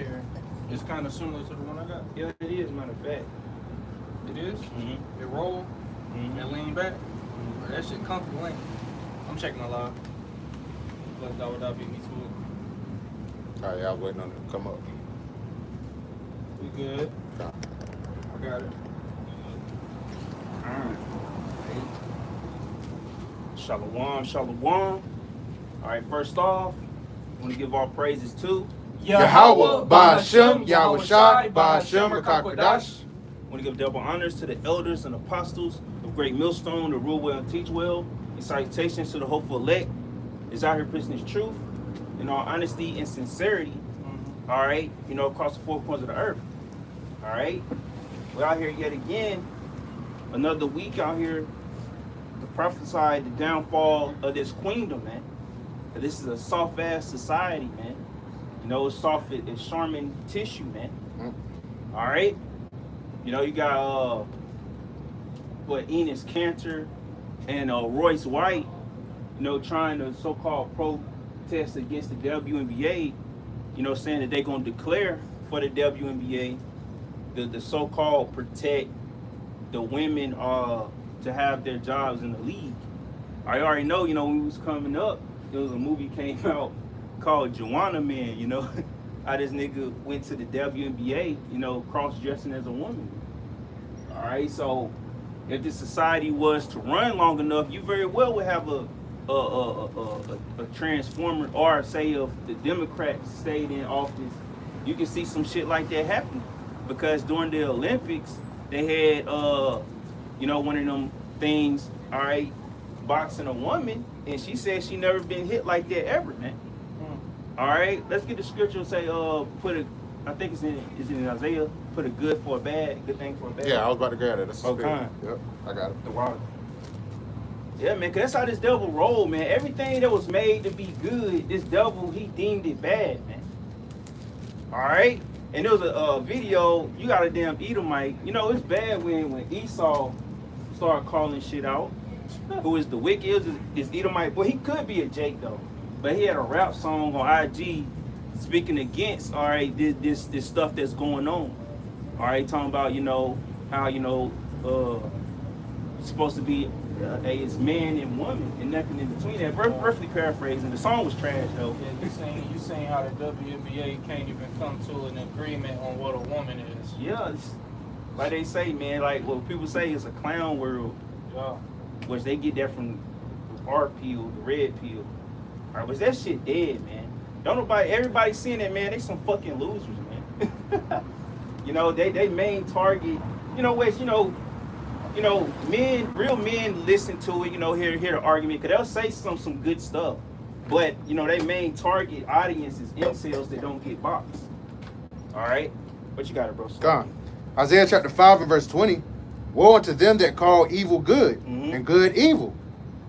chair is kind of similar to the one I got. Yeah, it is, matter of fact. It is? Mm-hmm. It roll Mm-hmm. and lean back. That shit comfortable, ain't it? I'm checking my live. Let that beat me to it. Oh, yeah, I was waiting on it to come up. We good. Okay. I got it. Alright. Shalom, shalom. All right, first off, I want to give all praises to Yahweh, Ba'ashem, Yahweh Shai, Ba'ashem, Rakakwadash. I want to give double honors to the elders and apostles of Great Millstone, to rule well and teach well, and salutations to the hopeful elect is out here preaching his truth in all honesty and sincerity. All right, across the four corners of the earth. All right, we're out here yet again, another week out here to prophesy the downfall of this queendom, man. This is a soft ass society, man. It's soft as Charmin tissue, man. All right. You got Enos Cantor and Royce White, trying to so-called protest against the WNBA, saying that they're gonna declare for the WNBA, the so-called protect the women to have their jobs in the league. I already know, when we was coming up, there was a movie came out called Joanna Man, how this nigga went to the WNBA, cross-dressing as a woman. All right, so if the society was to run long enough, you very well would have a transformer, or say if the Democrats stayed in office, you can see some shit like that happen. Because during the Olympics, they had, one of them things, all right, boxing a woman, and she said she never been hit like that ever, man. All right, let's get the scripture and say, I think it's in Isaiah, put a good for a bad, good thing for a bad. Yeah, I was about to grab that. That's the Okay. spirit. Yep, I got it. The water. Yeah, man, because that's how this devil roll, man. Everything that was made to be good, this devil, he deemed it bad, man. All right? And there was a video, you got a damn Edomite. It's bad when Esau started calling shit out. Who is the wicked is Edomite. Well, he could be a Jake, though. But he had a rap song on IG speaking against, all right, this stuff that's going on. All right, talking about, how, it's supposed to be it's man and woman and nothing in between that. Roughly paraphrasing. The song was trash, though. Yeah, you saying how the WNBA can't even come to an agreement on what a woman is. Yeah, like they say, man, like what people say is a clown world. Yeah. Which they get that from the R pill, the red pill. All right, but that shit dead, man. Everybody seeing that, man, they some fucking losers, man. They main target, Wes, real men listen to it, hear the argument, because they'll say some good stuff. But, they main target audience is incels that don't get boxed. All right? What you got it, bro? Gone. Isaiah chapter 5 and verse 20. Woe unto them that call evil good and good evil,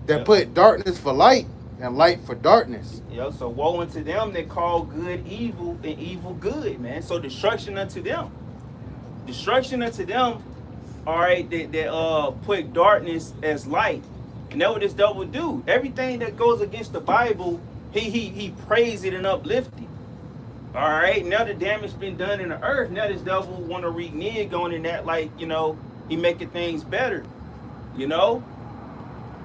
that put darkness for light and light for darkness. So woe unto them that call good evil and evil good, man. So destruction unto them. Destruction unto them, all right, that put darkness as light. And that's what this devil do. Everything that goes against the Bible, he praise it and uplift it. All right, now the damage been done in the earth. Now this devil want to renege on in that, like, he making things better. Now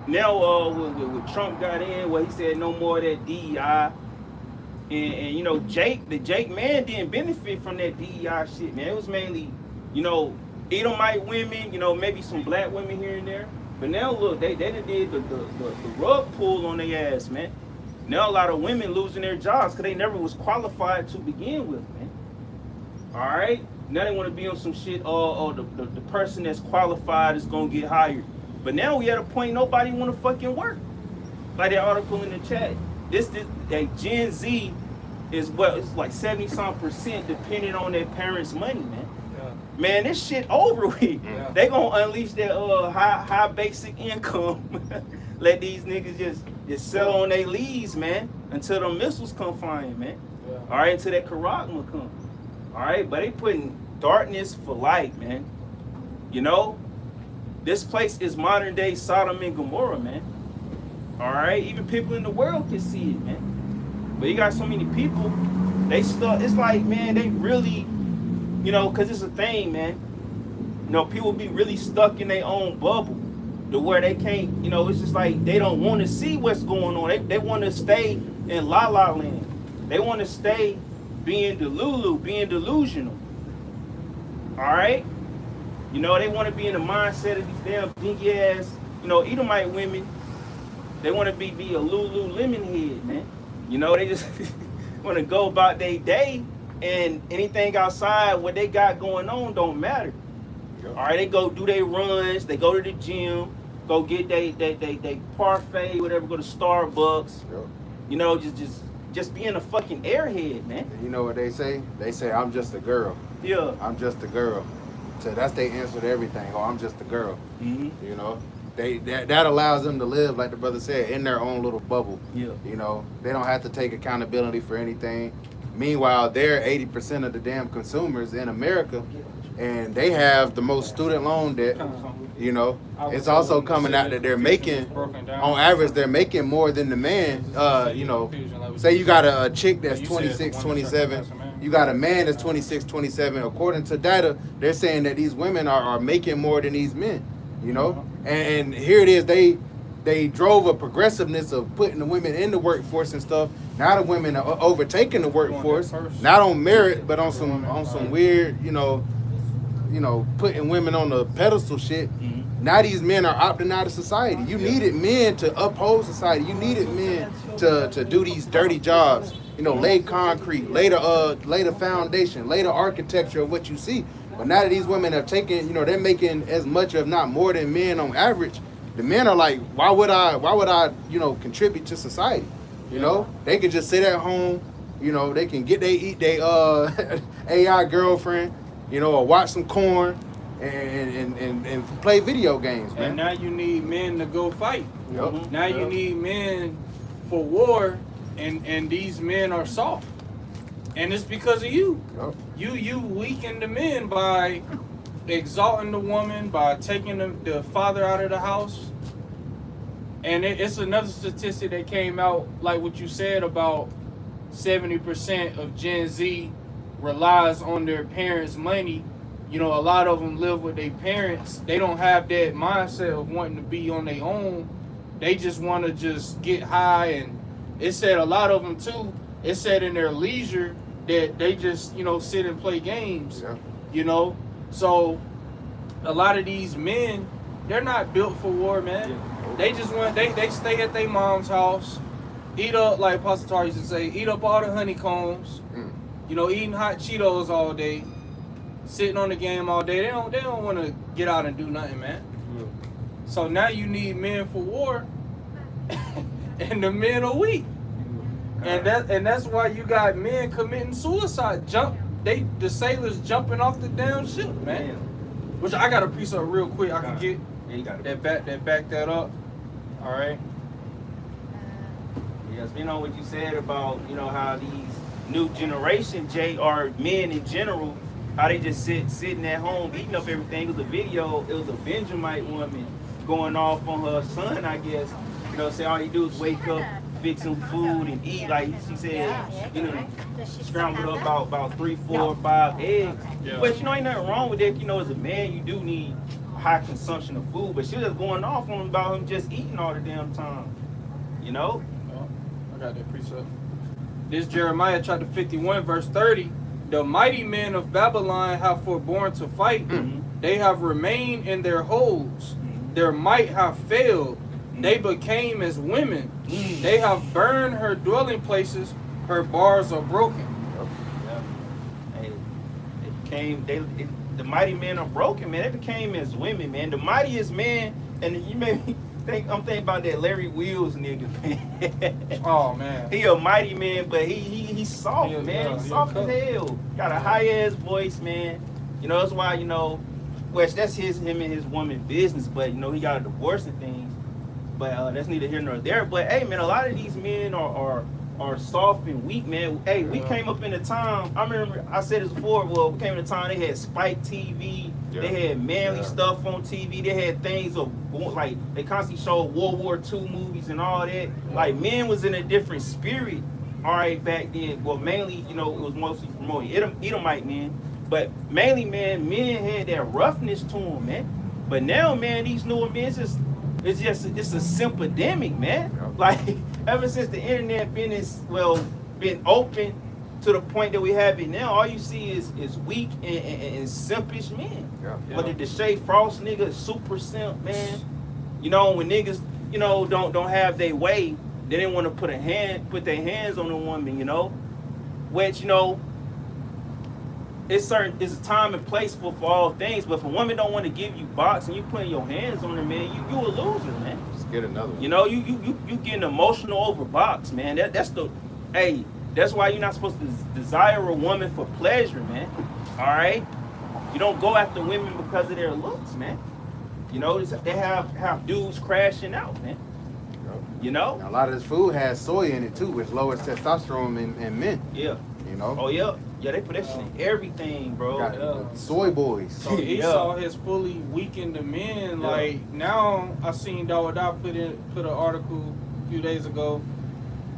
when Trump got in, he said no more of that DEI. And the Jake man didn't benefit from that DEI shit, man. It was mainly, Edomite women, maybe some black women here and there. But now look, they done did the rug pull on their ass, man. Now a lot of women losing their jobs because they never was qualified to begin with, man. All right? Now they want to be on some shit, the person that's qualified is going to get hired. But now we at a point nobody want to fucking work. Like that article in the chat. That Gen Z is it's like 70-some% dependent on their parents' money, man. Yeah. Man, this shit over with. Yeah. They gonna unleash their high basic income. Let these niggas just sell on their leads, man, until the missiles come flying, man. Yeah. All right, until that Karagma come. All right, but they putting darkness for light, man. This place is modern day Sodom and Gomorrah, man. All right, even people in the world can see it, man. But you got so many people They stuck. It's like, man, they really, you know, cause it's a thing, man. You know, people be really stuck in their own bubble, to where they can't. You know, it's just like they don't want to see what's going on. They want to stay in La La Land. They want to stay being delulu, being delusional. All right. You know, they want to be in the mindset of these damn dingy ass, you know, Edomite women. They want to be a Lululemon head, man. You know, they just want to go about their day, and anything outside what they got going on don't matter. Yep. All right, they go do their runs, they go to the gym, go get they parfait, whatever, go to Starbucks. Yep. You know, just being a fucking airhead, man. You know what they say? They say, I'm just a girl. Yeah. I'm just a girl. So that's their answer to everything. Oh, I'm just a girl. Mm-hmm. You know? That allows them to live, like the brother said, in their own little bubble. Yeah. You know, they don't have to take accountability for anything. Meanwhile, they're 80% of the damn consumers in America, and they have the most student loan debt. You know, it's also coming out that they're making, on average, they're making more than the man. You know, say you got a chick that's 26, 27. You got a man that's 26, 27. According to data, they're saying that these women are making more than these men. You know, and here it is. They drove a progressiveness of putting the women in the workforce and stuff. Now the women are overtaking the workforce, not on merit, but on some weird, you know, putting women on the pedestal shit. Mm-hmm. Now these men are opting out of society. You needed men to uphold society. You needed men to do these dirty jobs. You know, lay concrete, lay the foundation, lay the architecture of what you see. But now that these women are taking, you know, they're making as much, if not more than men on average. The men are like, why would I, you know, contribute to society? You know, they can just sit at home. You know, they can eat their AI girlfriend. You know, or watch some corn and play video games, man. And now you need men to go fight. Yep. Now you need men for war, and these men are soft. And it's because of you. Yep. You weaken the men by exalting the woman, by taking the father out of the house. And it's another statistic that came out, like what you said, about 70% of Gen Z relies on their parents' money. You know, a lot of them live with their parents. They don't have that mindset of wanting to be on their own. They just want to just get high. And it said a lot of them too, it said in their leisure that they just, you know, sit and play games. Yeah. You know, so a lot of these men, they're not built for war, man. Yeah. They just want, they stay at their mom's house, eat up, like Pastor Tar used to say, eat up all the honeycombs. You know, eating hot Cheetos all day, sitting on the game all day. They don't want to get out and do nothing, man. Yeah. So now you need men for war, and the men are weak. And that's why you got men committing suicide. The sailors jumping off the damn ship, man. Which I got a piece of real quick. I can get that back that up. All right. Yes, you know what you said about, you know, how these new generation, or men in general, how they just sitting at home eating up everything. It was a video, it was a Benjamite woman going off on her son, I guess. You know, say all you do is wake up, fix some food and eat. Like she said, you know, scrambled up about 3, 4, 5 eggs. Yeah. But you know, ain't nothing wrong with that. You know, as a man, you do need high consumption of food. But she was going off on him about him just eating all the damn time. You know? Oh, I got that precept. This Jeremiah chapter 51 verse 30. The mighty men of Babylon have forborne to fight. Mm-hmm. They have remained in their holes. Mm-hmm. Their might have failed. Mm-hmm. They became as women. Mm-hmm. They have burned her dwelling places. Her bars are broken. Yep. Hey, the mighty men are broken, man. They became as women, man. The mightiest man, and you made me I'm thinking about that Larry Wheels nigga, man. Oh man, he a mighty man, but he's soft, man. He's soft as hell. Got a high ass voice, man. You know that's why, you know, well, that's him and his woman business, but you know he got a divorce and things. But that's neither here nor there. But hey, man, a lot of these men are soft and weak, man. Hey, we came up in a time. I remember I said this before. Well, we came in a time they had Spike TV. Yeah. They had manly stuff on TV. They had things of like they constantly showed World War II movies and all that. Yeah. Like men was in a different spirit all right, back then, well, mainly, you know, it was mostly promoting Edomite men, but mainly, man, men had that roughness to them, man. But now, man, these newer men, it's a sympidemic, man. Yeah. Like, ever since the internet been open to the point that we have it now, all you see is weak and simpish men. Yeah. Whether the Shay Frost nigga is super simp, man. You know, when niggas, you know, don't have their way, they didn't want to put their hands on a woman, you know. Which, you know, it's a time and place for all things, but if a woman don't want to give you box and you putting your hands on her, man, you a loser, man. Just get another one. You know, you getting emotional over box, man. That's why you're not supposed to desire a woman for pleasure, man. All right? You don't go after women because of their looks, man. You know, they have dudes crashing out, man. You know? Now, a lot of this food has soy in it too, which lowers testosterone in men. Yeah. You know? Oh, yeah. Yeah, they put that shit in everything, bro. Got soy boys. So Esau has fully weakened the men. Yeah. Like now, I seen Dawada put an article a few days ago.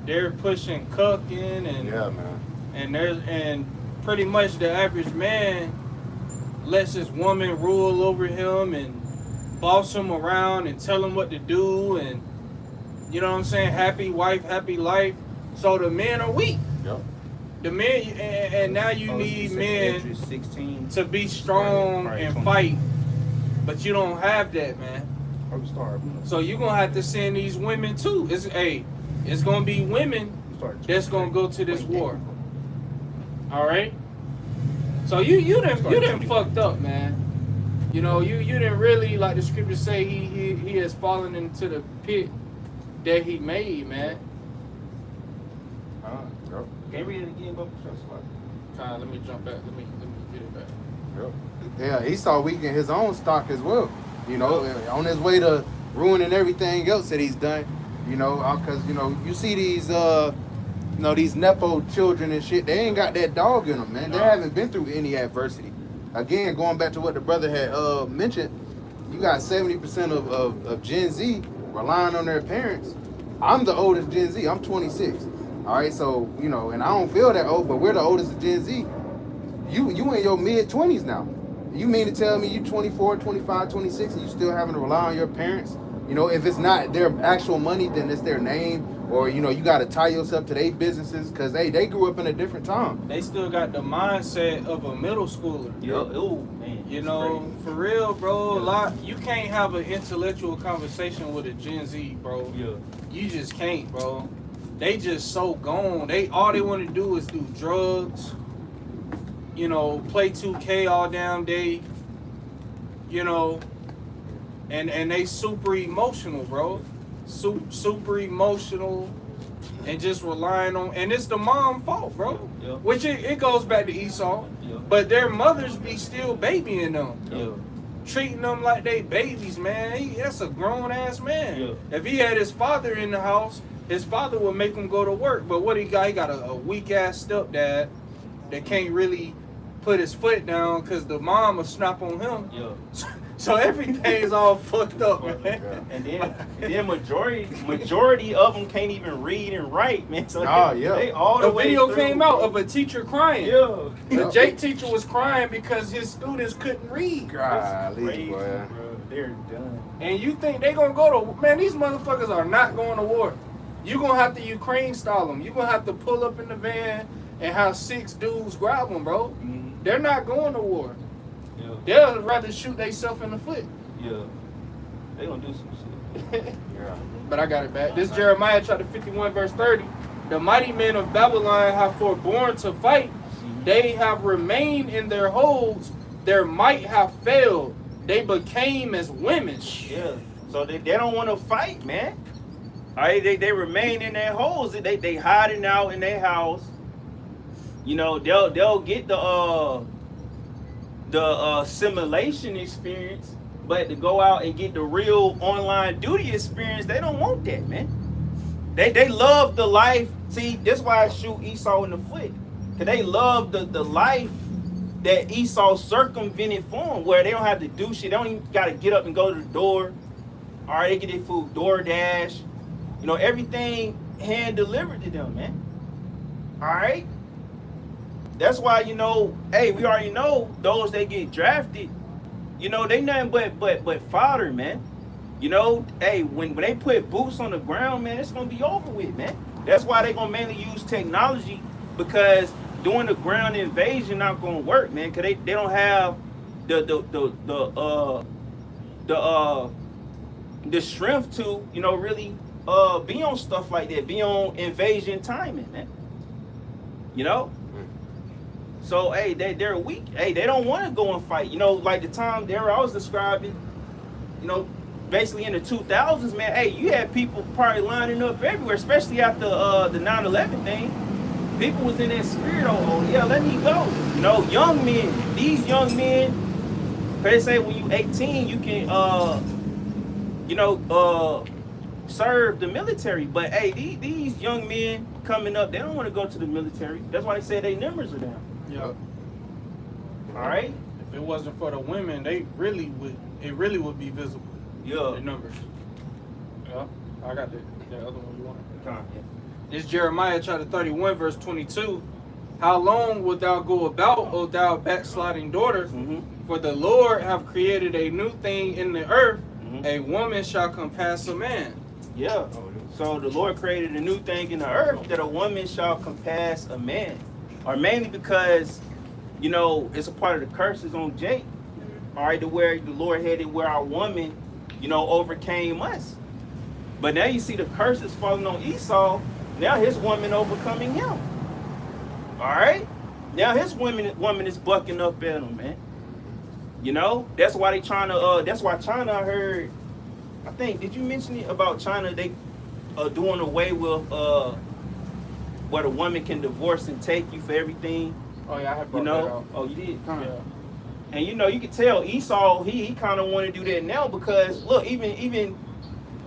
They're pushing cucking and Yeah, man. and pretty much the average man lets his woman rule over him and boss him around and tell him what to do, and you know what I'm saying, happy wife, happy life. So the men are weak. Yep. The men, and now you need men 16. to be strong Right, and 20. fight, but you don't have that, man. I'm starving. So you're gonna have to send these women too. It's gonna be women that's gonna go to this war. All right. So you done fucked up, man. You know, you didn't really, like the scriptures say, he has fallen into the pit that he made, man. Yep. Can you read it again, bro? Let me jump back. Let me get it back. Yep. Yeah, Esau weakened his own stock as well. You know, on his way to ruining everything else that he's done. You know, because you know you see these these nepo children and shit. They ain't got that dog in them, man. They haven't been through any adversity. Again, going back to what the brother had mentioned, you got 70% of Gen Z relying on their parents. I'm the oldest Gen Z. I'm 26. All right, so you know, and I don't feel that old, but we're the oldest of Gen Z. You in your mid 20s now. You mean to tell me you 24, 25, 26, and you still having to rely on your parents? You know, if it's not their actual money, then it's their name, or you know, you got to tie yourself to their businesses because they grew up in a different time. They still got the mindset of a middle schooler. Yeah. Oh man. You know, for real, bro. You can't have an intellectual conversation with a Gen Z, bro. Yeah. You just can't, bro. They just so gone. All they want to do is do drugs. You know, play 2K all damn day. You know, and they super emotional, bro. Super emotional, and just relying on. And it's the mom fault, bro. Yeah. Which it goes back to Esau. Yeah. But their mothers be still babying them. Yeah. Treating them like they babies, man. That's a grown ass man. Yeah. If he had his father in the house, his father would make him go to work. But what he got? He got a weak ass stepdad that can't really put his foot down because the mom will snap on him. Yeah. So everything's all fucked up, man. And then majority of them can't even read and write, man. So they all the A way video through, came out of a teacher crying. Yeah. The Jake teacher was crying because his students couldn't read. Golly, Crazy, boy. bro. They're done. And you think they gonna go to, man, these motherfuckers are not going to war. You gonna have to Ukraine style them. You gonna have to pull up in the van and have 6 dudes grab them, bro. Mm-hmm. They're not going to war. Yeah. They'll rather shoot themselves in the foot. Yeah. They gonna do some shit. Yeah. But I got it back. This Jeremiah chapter 51 verse 30. The mighty men of Babylon have forborne to fight. They have remained in their holds. Their might have failed. They became as women. Yeah. So they don't want to fight, man. All right, they remain in their holes. They hiding out in their house. You know, they'll get the simulation experience, but to go out and get the real online duty experience, they don't want that, man. They love the life. See, that's why I shoot Esau in the foot. Cause they love the life that Esau circumvented for them, where they don't have to do shit. They don't even gotta get up and go to the door. All right, they get their food DoorDash. You know, everything hand delivered to them, man. All right. That's why, you know, hey, we already know those that get drafted, you know, they nothing but fodder, man. You know, hey, when they put boots on the ground, man, it's gonna be over with, man. That's why they gonna mainly use technology, because doing the ground invasion not gonna work, man, because they don't have the strength to, you know, really be on stuff like that, be on invasion timing, man. You know? So, hey, they're weak. Hey, they don't want to go and fight. You know, like the time there I was describing, you know, basically in the 2000s, man, hey, you had people probably lining up everywhere, especially after the 9/11 thing. People was in that spirit, oh, yeah, let me go. You know, young men, these young men, they say when you 18, you can, serve the military. But, hey, these young men coming up, they don't want to go to the military. That's why they say their numbers are down. Yeah. All right? If it wasn't for the women, it really would be visible. Yeah. The numbers. Yeah. I got the other one you wanted. Yeah. It's Jeremiah chapter 31, verse 22. How long wilt thou go about, O thou backsliding daughter? Mm-hmm. For the Lord have created a new thing in the earth. Mm-hmm. A woman shall compass a man. Yeah. So the Lord created a new thing in the earth, that a woman shall compass a man. Or mainly because, you know, it's a part of the curses on Jake. All right, to where the Lord had it where our woman, you know, overcame us. But now you see the curses falling on Esau. Now his woman overcoming him. All right? Now his woman is bucking up at him, man. You know? That's why they trying to, that's why China, I heard, I think, did you mention it about China? They doing away with where the woman can divorce and take you for everything. Oh yeah, I have brought You know? that out. Oh, you did? Yeah. And you know, you can tell Esau, he kind of want to do that now, because look, even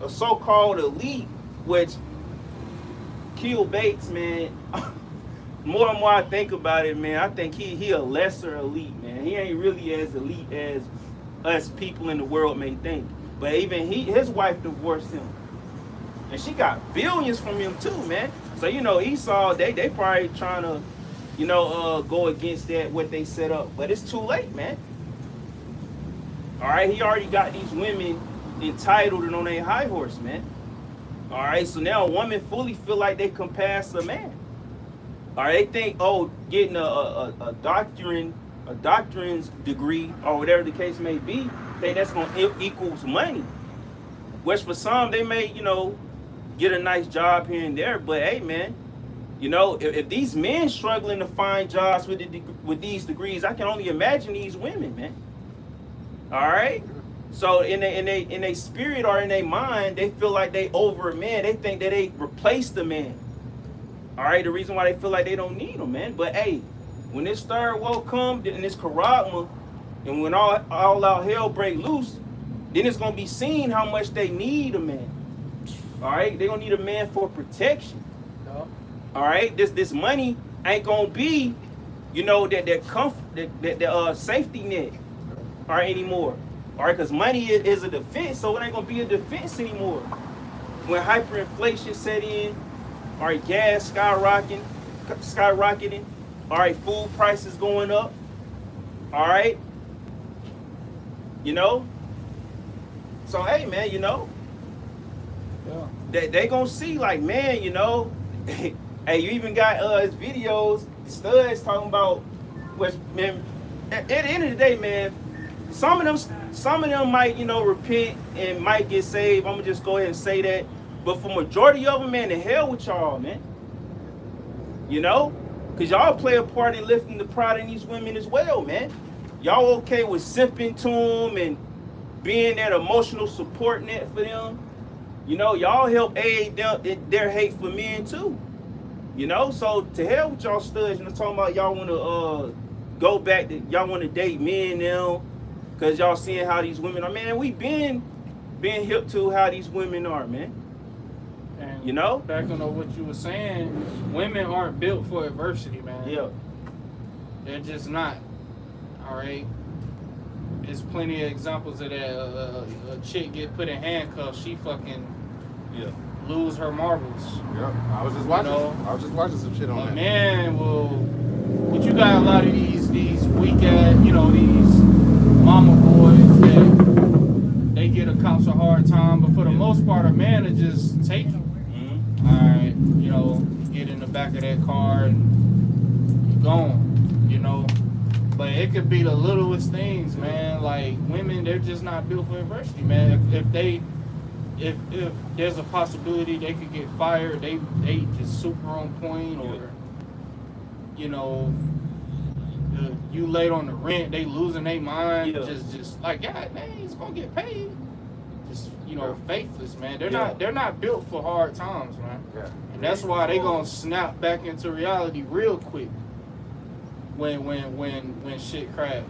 a so-called elite, which Kill Bates, man, more and more I think about it, man, I think he a lesser elite, man. He ain't really as elite as us people in the world may think. But even his wife divorced him. And she got billions from him too, man. So, you know, Esau, they probably trying to, you know, go against that, what they set up. But it's too late, man. All right, he already got these women entitled and on their high horse, man. All right, so now a woman fully feel like they can pass a man. All right, they think, oh, getting a doctrine's degree or whatever the case may be, think that's going to equals money. Which for some, they may, you know, get a nice job here and there. But hey, man, you know, if these men struggling to find jobs with these degrees, I can only imagine these women, man. All right. So in their spirit or in their mind, they feel like they over a man. They think that they replaced the man. All right. The reason why they feel like they don't need them, man. But hey, when this third world comes and this charagma, and when all out hell break loose, then it's gonna be seen how much they need a man. All right, they gonna need a man for protection. No. All right, this money ain't gonna be, you know, that comfort, that safety net, all right, anymore. All right, because money is a defense, so it ain't gonna be a defense anymore. When hyperinflation set in, all right, gas skyrocketing, all right, food prices going up, all right, you know. So hey, man, you know, Yeah. they gonna see like, man, you know, hey, you even got his videos, studs talking about, which, man, at the end of the day, man, some of them might, you know, repent and might get saved. I'm gonna just go ahead and say that. But for majority of them, man, the hell with y'all, man. You know, cause y'all play a part in lifting the pride in these women as well, man. Y'all okay with simping to them and being that emotional support net for them? You know, y'all help aid them in their hate for men too. You know, so to hell with y'all studs. You know, talking about y'all want to go back to, y'all want to date men now, cause y'all seeing how these women are. Man, we been hip to how these women are, man. And you know, back on what you were saying, women aren't built for adversity, man. yeah, They're just not. All right. There's plenty of examples of that. A chick get put in handcuffs. She fucking yeah, lose her marbles. Yep. I was just watching. You know, I was just watching some shit on A that. man will, but you got a lot of these weak ass, you know, these mama boys that they get a cops a hard time, but for the most part, a man will just take it. Mm-hmm. All right, you know, get in the back of that car and you're gone, you know. But it could be the littlest things, man. Like women, they're just not built for adversity, man. If there's a possibility they could get fired, they just super on point, or you know, you late on the rent, they losing their mind, just like God, man, he's gonna get paid. Just faithless, man. They're not built for hard times, man. Yeah. And that's why they gonna snap back into reality real quick when shit crash.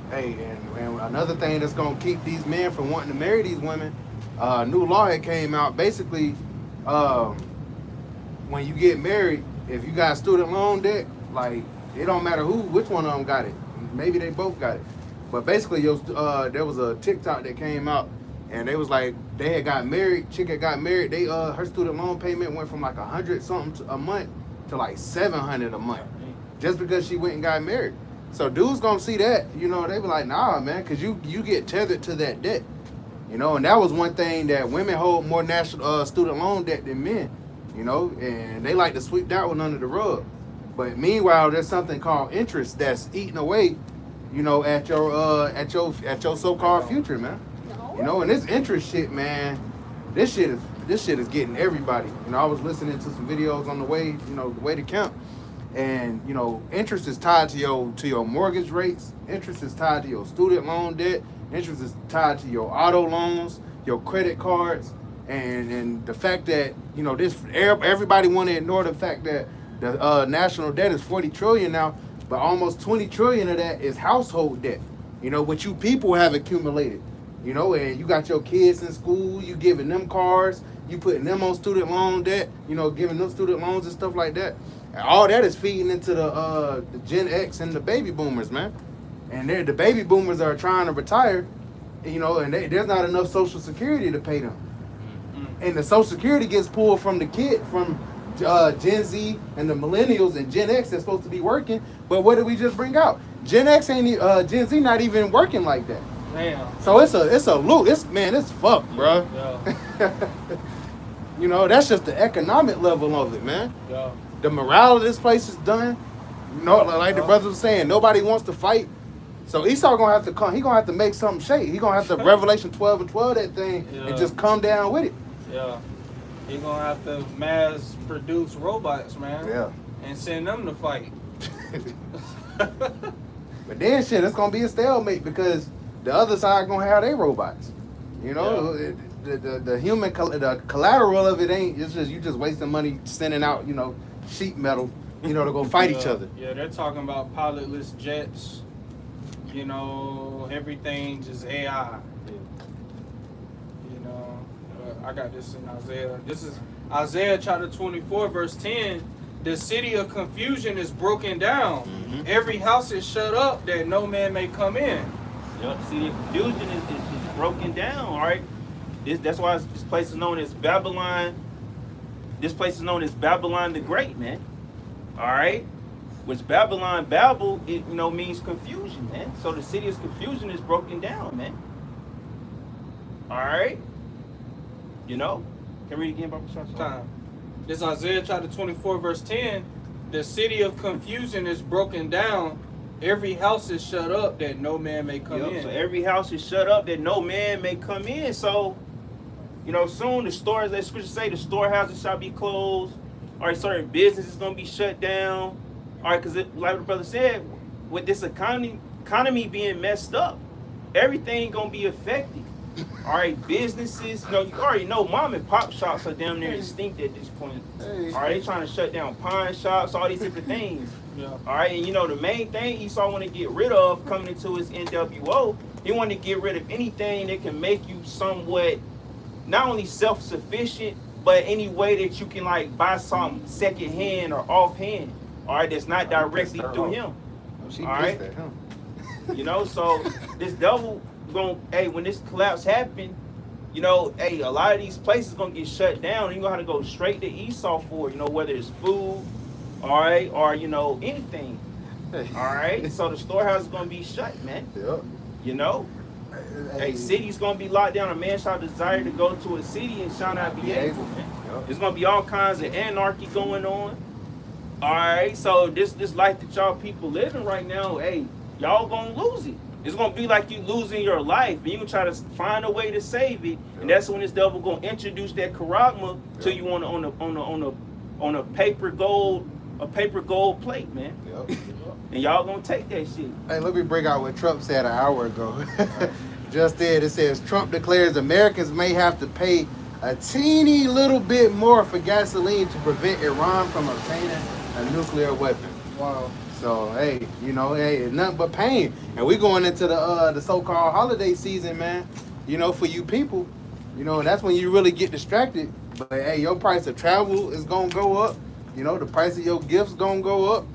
Hey, and another thing that's gonna keep these men from wanting to marry these women, new law had came out. Basically, when you get married, if you got student loan debt, like it don't matter which one of them got it. Maybe they both got it. But basically, there was a TikTok that came out, and they was like they had got married. Chick had got married. They her student loan payment went from like $100 something a month to like $700 a month, just because she went and got married. So dudes gonna see that, they be like, nah, man, because you get tethered to that debt, and that was one thing that women hold more national student loan debt than men, and they like to sweep that one under the rug. But meanwhile, there's something called interest that's eating away, at your so-called future, man. And this interest shit, man, this shit is getting everybody. I was listening to some videos on the way, the way to camp. And interest is tied to your mortgage rates. Interest is tied to your student loan debt. Interest is tied to your auto loans, your credit cards, and the fact that everybody want to ignore the fact that the national debt is $40 trillion now, but almost $20 trillion of that is household debt. What you people have accumulated. And you got your kids in school, you giving them cars, you putting them on student loan debt, giving them student loans and stuff like that. And all that is feeding into the Gen X and the baby boomers, man. And the baby boomers are trying to retire, and there's not enough Social Security to pay them. Mm-hmm. And the Social Security gets pulled from Gen Z and the millennials and Gen X that's supposed to be working. But what did we just bring out? Gen X ain't Gen Z not even working like that. Damn. So it's a loop. It's fucked, bro. Yeah. That's just the economic level of it, man. Yeah. The morale of this place is done. Like the brothers were saying, nobody wants to fight. So Esau gonna have to come. He gonna have to make something shake. He gonna have to Revelation 12 and 12 that thing and just come down with it. Yeah. He gonna have to mass produce robots, man. Yeah. And send them to fight. But then shit, it's gonna be a stalemate because the other side gonna have their robots. The human the collateral of it ain't. It's just you just wasting money sending out sheet metal to go fight each other. Yeah, they're talking about pilotless jets. Everything just AI. I got this in Isaiah. This is Isaiah chapter 24, verse 10. The city of confusion is broken down. Mm-hmm. Every house is shut up that no man may come in. Yep, the city of confusion is broken down, all right? That's why this place is known as Babylon. This place is known as Babylon the Great, man. All right? Which Babel, it means confusion, man. So the city of confusion is broken down, man. All right? Can I read again, Barbara? Time. This is Isaiah chapter 24, verse 10. The city of confusion is broken down. Every house is shut up that no man may come in. So every house is shut up that no man may come in. So, soon the stores, as scripture say, the storehouses shall be closed. All right, certain businesses going to be shut down. All right, because like the brother said, with this economy being messed up, everything going to be affected. All right, businesses, you already know mom and pop shops are damn near extinct at this point. All right, they trying to shut down pawn shops, all these different things. Yeah. All right, and the main thing Esau want to get rid of coming into his NWO, he want to get rid of anything that can make you somewhat not only self-sufficient, but any way that you can buy some second-hand or off-hand. All right, that's not directly through him. She all right, at him. so this devil when this collapse happened, you know, hey, a lot of these places gonna get shut down. You're gonna have to go straight to Esau for it, you know, whether it's food, all right, or you know, anything. All right. So the storehouse is gonna be shut, man. Yep. You know? Hey, city's gonna be locked down. A man shall desire to go to a city and shall not be able, man. Yep. There's gonna be all kinds of anarchy going on. All right, so this life that y'all people living right now, hey, y'all gonna lose it. It's gonna be like you losing your life, and you gonna try to find a way to save it, and that's when this devil gonna introduce that charagma to you on a paper gold plate, man. Yep. And y'all gonna take that shit. Hey, let me bring out what Trump said an hour ago. Just then, it says Trump declares Americans may have to pay a teeny little bit more for gasoline to prevent Iran from obtaining a nuclear weapon. Wow. So hey, you know, hey, it's nothing but pain. And we going into the so-called holiday season, man. You know, for you people, you know, that's when you really get distracted. But hey, your price of travel is gonna go up. You know, the price of your gifts gonna go up.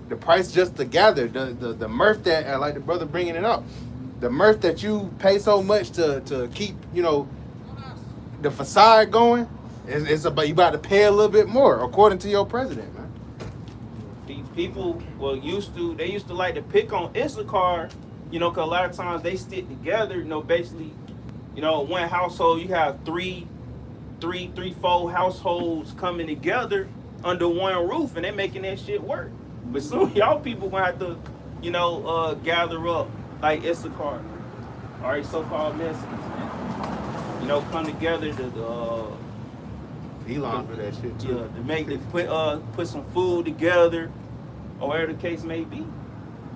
The price just to gather, the mirth that, like the brother bringing it up, the mirth that you pay so much to keep, you know, the facade going, it's about, you about to pay a little bit more, according to your president, man. People used to like to pick on Issachar, you know, because a lot of times they stick together, you know, basically, you know, one household, you have three, four households coming together under one roof, and they're making that shit work. But soon y'all people gonna have to, you know, gather up like Issachar, all right, so-called Mexicans, man. You know, come together to Elon for that shit too. Yeah, to put some food together, or whatever the case may be.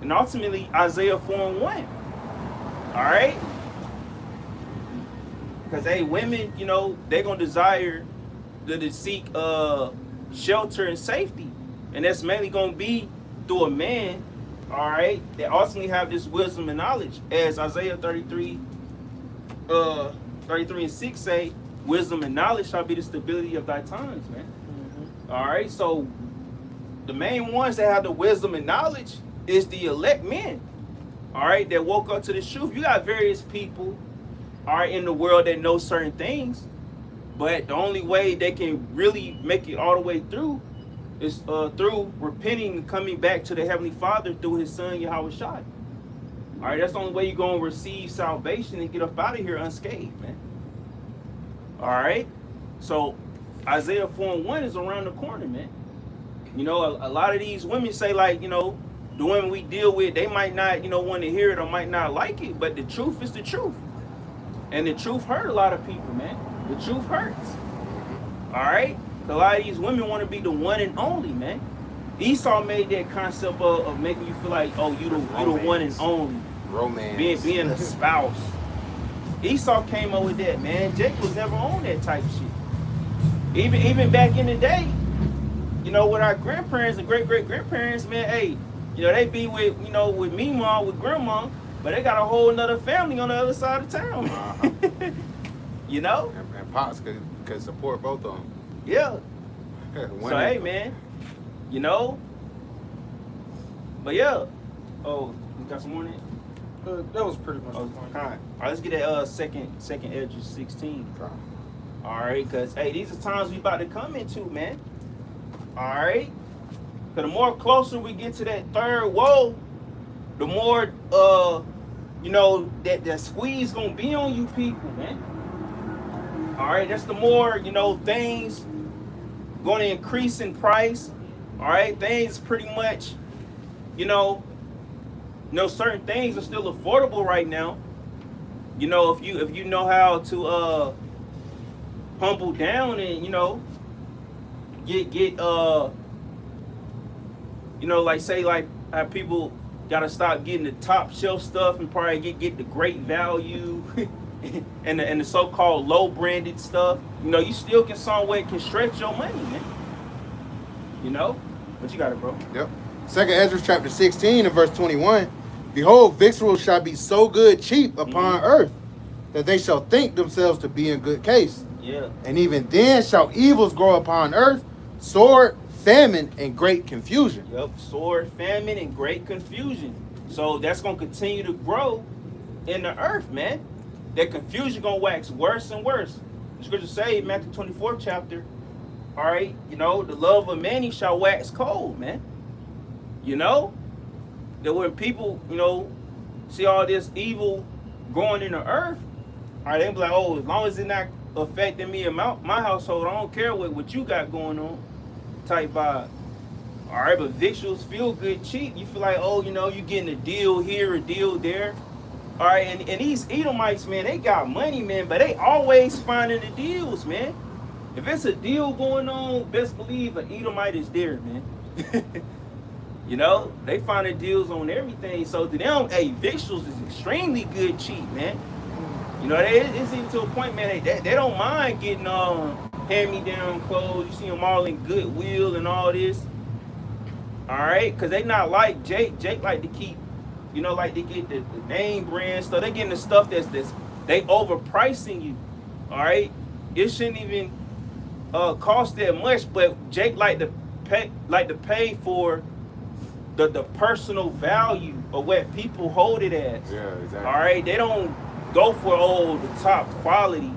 And ultimately, Isaiah 4:1. All right? Because, hey, women, you know, they're going to desire to seek shelter and safety. And that's mainly going to be through a man, all right, that ultimately have this wisdom and knowledge. As Isaiah 33 and 6 say, wisdom and knowledge shall be the stability of thy times, man. Mm-hmm. All right, so the main ones that have the wisdom and knowledge is the elect men, all right, that woke up to the truth. You got various people, all right, in the world that know certain things, but the only way they can really make it all the way through is through repenting and coming back to the Heavenly Father through His Son, Yahweh Shai. All right, that's the only way you're going to receive salvation and get up out of here unscathed, man. All right, so Isaiah 4:1 is around the corner, man. You know, a lot of these women say, like, you know, the women we deal with, they might not, you know, want to hear it or might not like it, but the truth is the truth. And the truth hurt a lot of people, man. The truth hurts. All right? A lot of these women want to be the one and only, man. Esau made that concept of making you feel like, oh, you the one and only. Romance. Being a spouse. Esau came up with that, man. Jacob was never on that type of shit. Even back in the day, you know, with our grandparents and great-great-grandparents, man, hey, you know, they be with, you know, with Meemaw, with grandma, but they got a whole nother family on the other side of town. Uh-huh. You know? And Pops could support both of them. Yeah. So, hey, man, you know? But, yeah. Oh, you got some more in it? That was pretty much Oh, the point. all right, let's get that second Edge 16. All right, because, hey, these are times we about to come into, man. All right? Because the more closer we get to that third woe, the more, you know, that squeeze going to be on you people, man. All right? That's the more, you know, things going to increase in price. All right? Things pretty much, you know, certain things are still affordable right now. You know, if you know how to humble down and, you know, get you know, like say like how people gotta stop getting the top shelf stuff and probably get the great value and the so-called low branded stuff. You know, you still can some way can stretch your money, man. You know? What you got it, bro? Yep. 2nd Ezra chapter 16 and verse 21. Behold, victuals shall be so good cheap upon earth, that they shall think themselves to be in good case. Yeah. And even then shall evils grow upon earth, sword, famine, and great confusion. Yep, sword, famine, and great confusion. So that's going to continue to grow in the earth, man. that confusion gonna wax worse and worse. The scripture say, Matthew 24th chapter, all right, you know, the love of many shall wax cold, man. You know, that when people, you know, see all this evil growing in the earth, all right, they be like, oh, as long as it's not affecting me and my household, I don't care what you got going on, type vibe. All right, but victuals feel good cheap. You feel like, oh, you know, you getting a deal here, a deal there. All right, and these Edomites, man, they got money, man, but they always finding the deals, man. If it's a deal going on, best believe an Edomite is there, man. You know, they finding deals on everything. So to them, hey, victuals is extremely good cheap, man. You know, it's even to a point, man, they don't mind getting hand-me-down clothes. You see them all in Goodwill and all this. All right, because they not like Jake. Jake like to keep, you know, like they get the name brand stuff. They getting the stuff that's they overpricing you. All right, it shouldn't even cost that much, but Jake like to pay for the personal value of what people hold it as. Yeah, exactly. All right, they don't go for the top quality.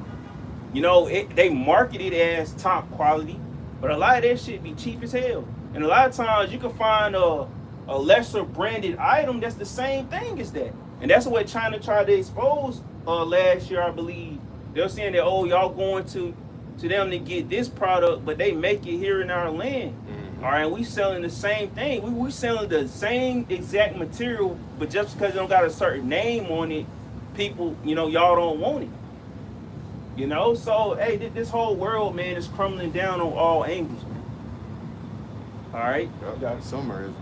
You know, they market it as top quality, but a lot of that shit be cheap as hell. And a lot of times you can find a lesser branded item that's the same thing as that. And that's what China tried to expose last year, I believe. They're saying that, oh, y'all going to them to get this product, but they make it here in our land. Mm-hmm. All right, we selling the same thing. We selling the same exact material, but just because it don't got a certain name on it, people, you know, y'all don't want it. You know, so, hey, this whole world, man, is crumbling down on all angles, man. All right. Consumerism.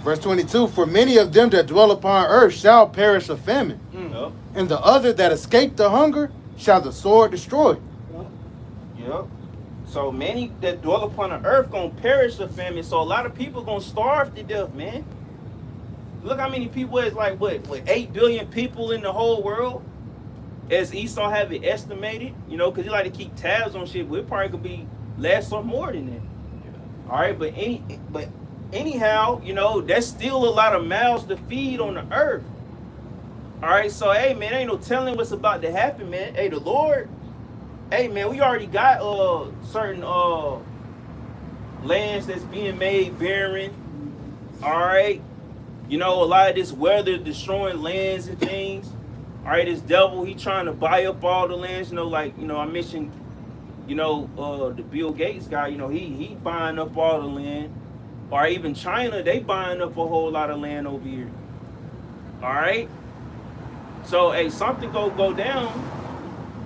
Verse 22, for many of them that dwell upon earth shall perish of famine, and the other that escape the hunger shall the sword destroy. Yep. So many that dwell upon the earth gonna perish of famine. So a lot of people gonna starve to death, man. Look how many people is like, what 8 billion people in the whole world? As Esau have it estimated, you know, because he like to keep tabs on shit, but it probably could be less or more than that. All right, but anyhow, you know, that's still a lot of mouths to feed on the earth. All right, so hey, man, ain't no telling what's about to happen, man. Hey, the Lord, hey, man, we already got certain lands that's being made barren. All right, you know, a lot of this weather destroying lands and things. All right, this devil, he trying to buy up all the lands. You know, like, you know, I mentioned, you know, the Bill Gates guy, you know, he buying up all the land. Or even China, they buying up a whole lot of land over here. All right? So, hey, something go down,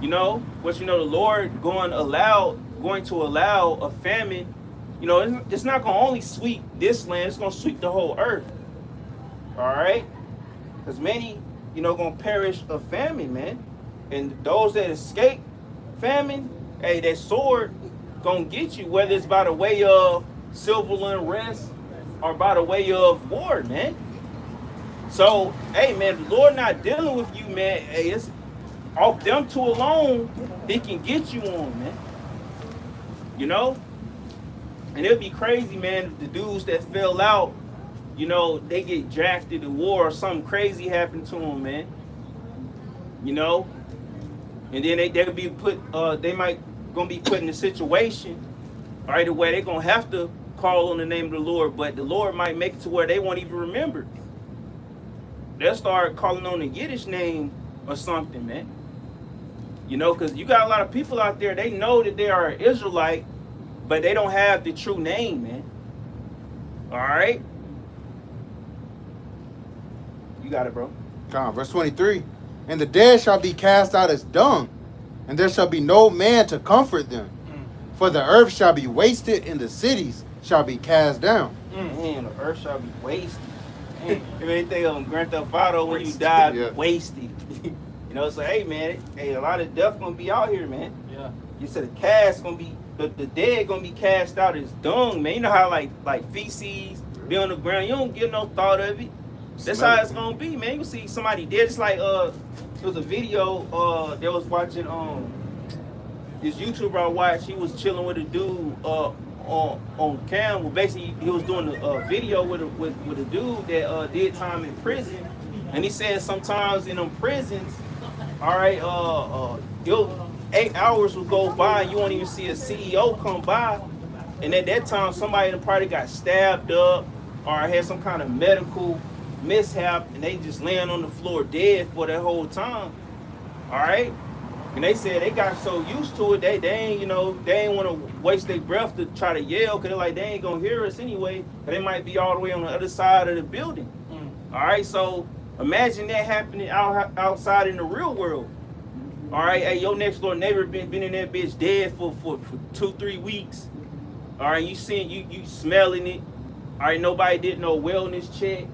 you know, but, you know, the Lord going to allow a famine. You know, it's not going to only sweep this land, it's going to sweep the whole earth. All right? Because many, you know, going to perish of famine, man. And those that escape famine, hey, that sword gonna get you, whether it's by the way of civil unrest or by the way of war, man. So, hey, man, the Lord not dealing with you, man. Hey, it's off them two alone, he can get you on, man. You know? And it'll be crazy, man, if the dudes that fell out, you know, they get drafted to war or something crazy happened to them, man. You know? And then they'll be put, they might gonna be put in a situation, all right, where they're gonna have to call on the name of the Lord, but the Lord might make it to where they won't even remember. They'll start calling on the Yiddish name or something, man. You know, because you got a lot of people out there, they know that they are an Israelite, but they don't have the true name, man. All right? You got it, bro. Come on, verse 23. And the dead shall be cast out as dung, and there shall be no man to comfort them. For the earth shall be wasted, and the cities shall be cast down. Man, the earth shall be wasted. If anything on Grand Theft Auto, when you die, wasted. You know, so hey, man, hey, a lot of death gonna be out here, man. Yeah. You said the cast gonna be, the dead gonna be cast out as dung, man. You know how like feces be on the ground, you don't give no thought of it. That's how it's gonna be, man. You see somebody dead. It's like it was a video they was watching this YouTuber I watched. He was chilling with a dude on cam. Well, basically he was doing a video with a dude that did time in prison, and he said sometimes in them prisons All right, 8 hours will go by and you won't even see a CEO come by. And at that time, somebody in the party got stabbed up or had some kind of medical mishap and they just laying on the floor dead for that whole time. All right? And they said they got so used to it, they ain't, they ain't want to waste their breath to try to yell because they're like, they ain't going to hear us anyway. They might be all the way on the other side of the building. All right? So imagine that happening outside in the real world. All right? Hey, your next door neighbor been in that bitch dead for 2-3 weeks. All right? You smelling it. All right? Nobody did no wellness check.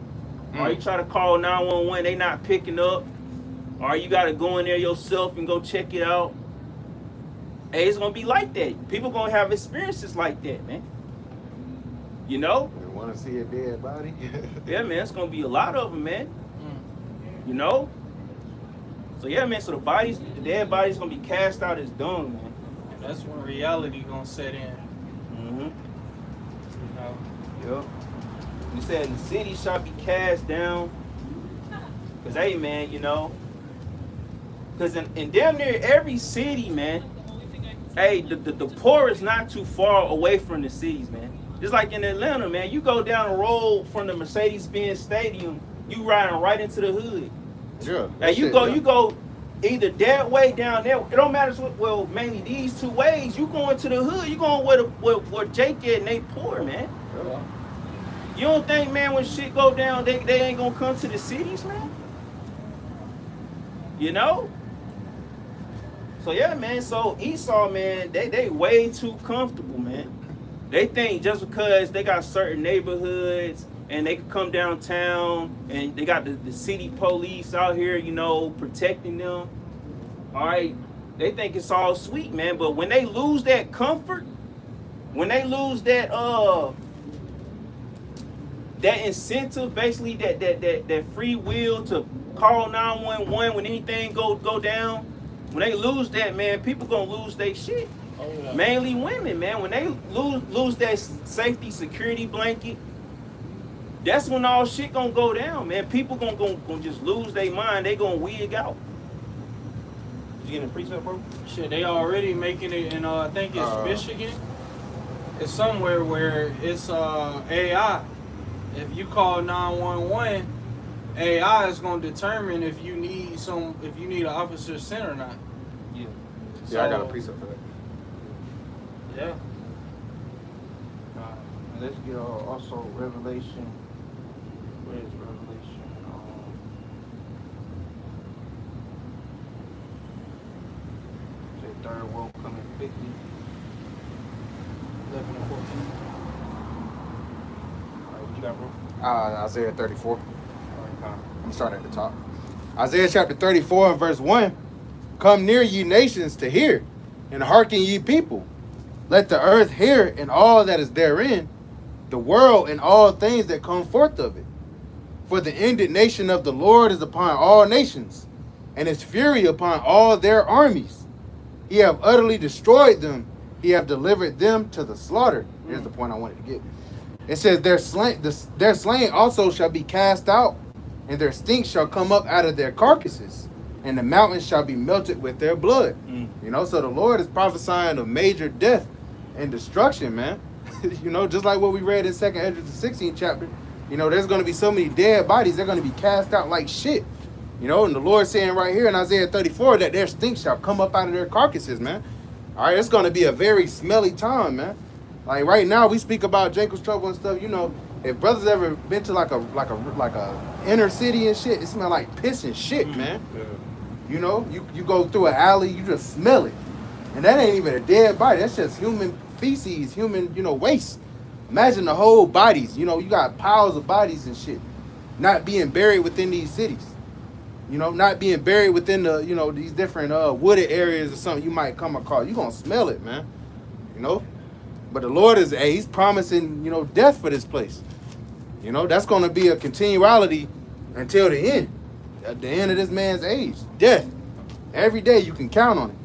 All right? You try to call 911, they not picking up. Or you got to go in there yourself and go check it out. Hey, it's going to be like that. People going to have experiences like that, man. You know? You want to see a dead body? Yeah, man. It's going to be a lot of them, man. You know? So, yeah, man. So, the dead body's going to be cast out as dung, man. And that's when reality going to set in. Mm-hmm. You know? Yep. You said the city shall be cast down. Because, hey, man, because in damn near every city, man, hey, the poor is not too far away from the cities, man. Just like in Atlanta, man, you go down the road from the Mercedes-Benz Stadium, you riding right into the hood. Yeah. Hey, you go either that way down there. It don't matter. Well, mainly these two ways. You going to the hood. You going where Jake at and they poor, man. Yeah. You don't think, man, when shit go down, they ain't gonna come to the cities, man? You know? So yeah, man. So Esau, man, they way too comfortable, man. They think just because they got certain neighborhoods and they can come downtown and they got the city police out here, protecting them. All right, they think it's all sweet, man. But when they lose that comfort, when they lose that incentive, basically that free will to call 911 when anything go down. When they lose that, man, people gonna lose their shit. Oh, yeah. Mainly women, man. When they lose that safety security blanket, that's when all shit gonna go down, man. People gonna just lose their mind. They gonna wig out. You getting a precept, bro? Shit, they already making it in, I think it's Michigan. It's somewhere where it's AI. If you call 911, AI is going to determine if you need an officer sent or not. Yeah. Yeah, I got a precept for that. Yeah. Let's get also Revelation. Where is Revelation? Say third world coming quickly. 11 and 14. All right, what you got, bro? Isaiah 34. All right, fine. I'm starting at the top. Isaiah chapter 34 and verse 1. Come near, ye nations, to hear, and hearken, ye people. Let the earth hear, and all that is therein, the world and all things that come forth of it. For the indignation of the Lord is upon all nations, and his fury upon all their armies. He have utterly destroyed them. He have delivered them to the slaughter. Here's the point I wanted to get. It says, their slain also shall be cast out, and their stink shall come up out of their carcasses, and the mountains shall be melted with their blood. So the Lord is prophesying of major death and destruction, man. Just like what we read in 2nd Ezra, the 16th chapter. There's going to be so many dead bodies, they're going to be cast out like shit. And the Lord's saying right here in Isaiah 34 that their stink shall come up out of their carcasses, man. All right, it's going to be a very smelly time, man. Like right now, we speak about Jacob's trouble and stuff. If brothers ever been to like a inner city and shit, it smell like piss and shit, man. Yeah. You go through an alley, you just smell it, and that ain't even a dead body. That's just human feces, human waste. Imagine the whole bodies. You got piles of bodies and shit, not being buried within these cities. Not being buried within the these different wooded areas or something you might come across. You gonna smell it, man. But the Lord he's promising, death for this place. That's going to be a continuality until the end. At the end of this man's age. Death. Every day you can count on it.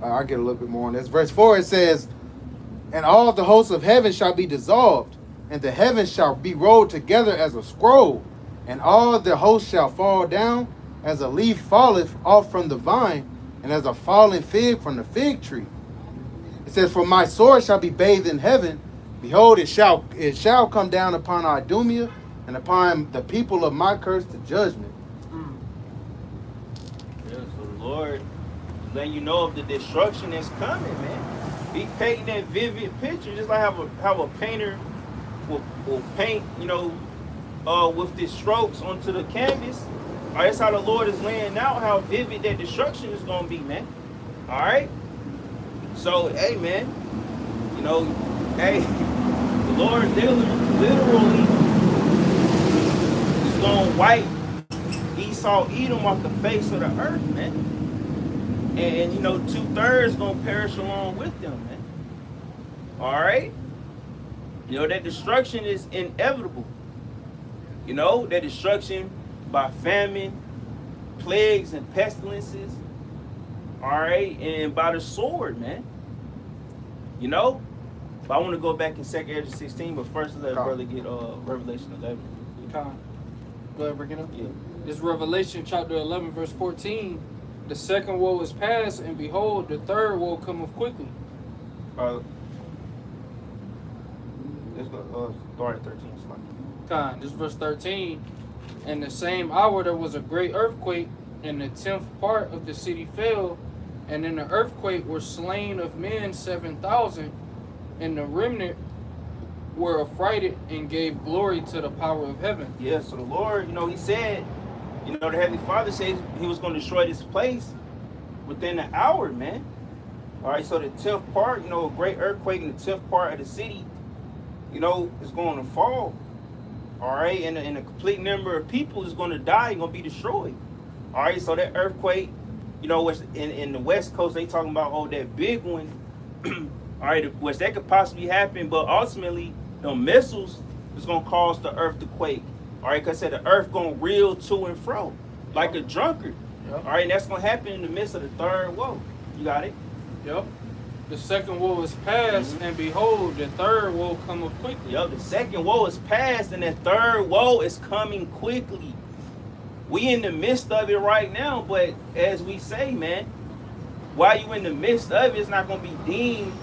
I'll get a little bit more on this. Verse 4, it says, and all the hosts of heaven shall be dissolved, and the heavens shall be rolled together as a scroll, and all the host shall fall down, as a leaf falleth off from the vine, and as a fallen fig from the fig tree. It says, for my sword shall be bathed in heaven. Behold, it shall come down upon Idumea, and upon the people of my curse to judgment. Yeah, so the Lord letting you know of the destruction that's coming, man. He painting that vivid picture, just like how a painter will paint, with the strokes onto the canvas. All right, that's how the Lord is laying out how vivid that destruction is going to be, man. All right? So, hey, man, hey, the Lord literally is going to wipe Esau, Edom off the face of the earth, man. And 2/3 going to perish along with them, man. All right? That destruction is inevitable. That destruction by famine, plagues, and pestilences. All right, and by the sword, man. But I want to go back in 2 Ezra 16, but first let brother get Revelation 11. Go ahead, bring it up. Yeah. This Revelation chapter 11, verse 14. The second woe is past, and behold, the third woe cometh quickly. Let's go start at 13. This verse 13. In the same hour there was a great earthquake, and the 10th part of the city fell, and in the earthquake were slain of men 7,000, and the remnant were affrighted and gave glory to the power of heaven. Yeah, so the Lord, he said, the Heavenly Father said he was going to destroy this place within an hour, man. All right, so the 10th part, a great earthquake in the 10th part of the city, is going to fall. All right, and a complete number of people is going to die, going to be destroyed. All right, so that earthquake, which in the West Coast, they talking about, that big one. All right, which that could possibly happen, but ultimately, the missiles is going to cause the earth to quake. All right, because I said the earth going to reel to and fro like a drunkard. Yep. All right, and that's going to happen in the midst of the third woe. You got it? Yep. The second woe is past, and behold, the third woe cometh quickly. Yep, the second woe is past, and the third woe is coming quickly. We in the midst of it right now, but as we say, man, while you in the midst of it, it's not going to be deemed.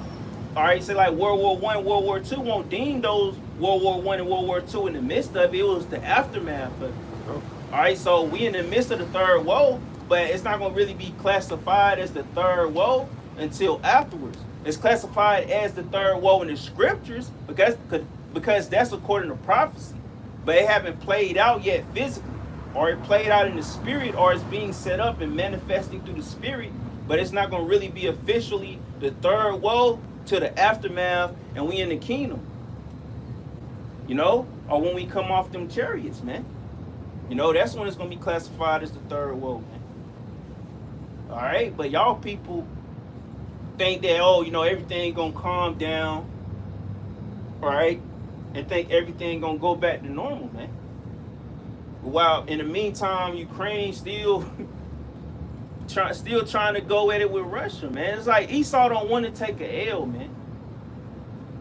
All right, say like World War I, World War II won't deem those World War I and World War II in the midst of it. It was the aftermath of it. All right, so we in the midst of the third woe, but it's not going to really be classified as the third woe until afterwards. It's classified as the third woe in the scriptures because that's according to prophecy, but it haven't played out yet physically, or it played out in the spirit, or it's being set up and manifesting through the spirit, but it's not going to really be officially the third woe to the aftermath and we in the kingdom, or when we come off them chariots, man. That's when it's going to be classified as the third woe, man. All right, but y'all people think that, everything gonna calm down, all right, and think everything gonna go back to normal, man. While in the meantime, Ukraine still trying to go at it with Russia, man. It's like Esau don't want to take a L, man.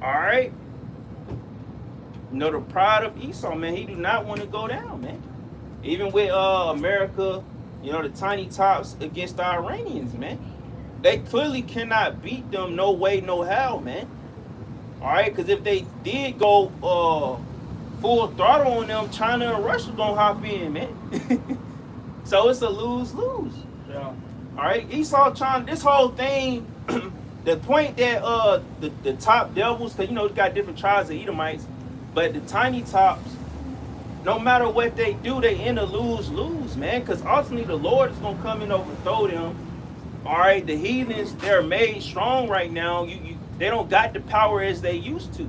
All right, the pride of Esau, man. He do not want to go down, man. Even with America, the tiny tots against the Iranians, man. They clearly cannot beat them no way, no how, man. All right, because if they did go full throttle on them, China and Russia gonna hop in, man. So it's a lose-lose. Yeah. All right, Esau trying this whole thing. The point that the top devils, because you got different tribes of Edomites, but the tiny tops, no matter what they do, they end a lose-lose, man. Because ultimately the Lord is gonna come and overthrow them. All right, the heathens, they're made strong right now. They don't got the power as they used to,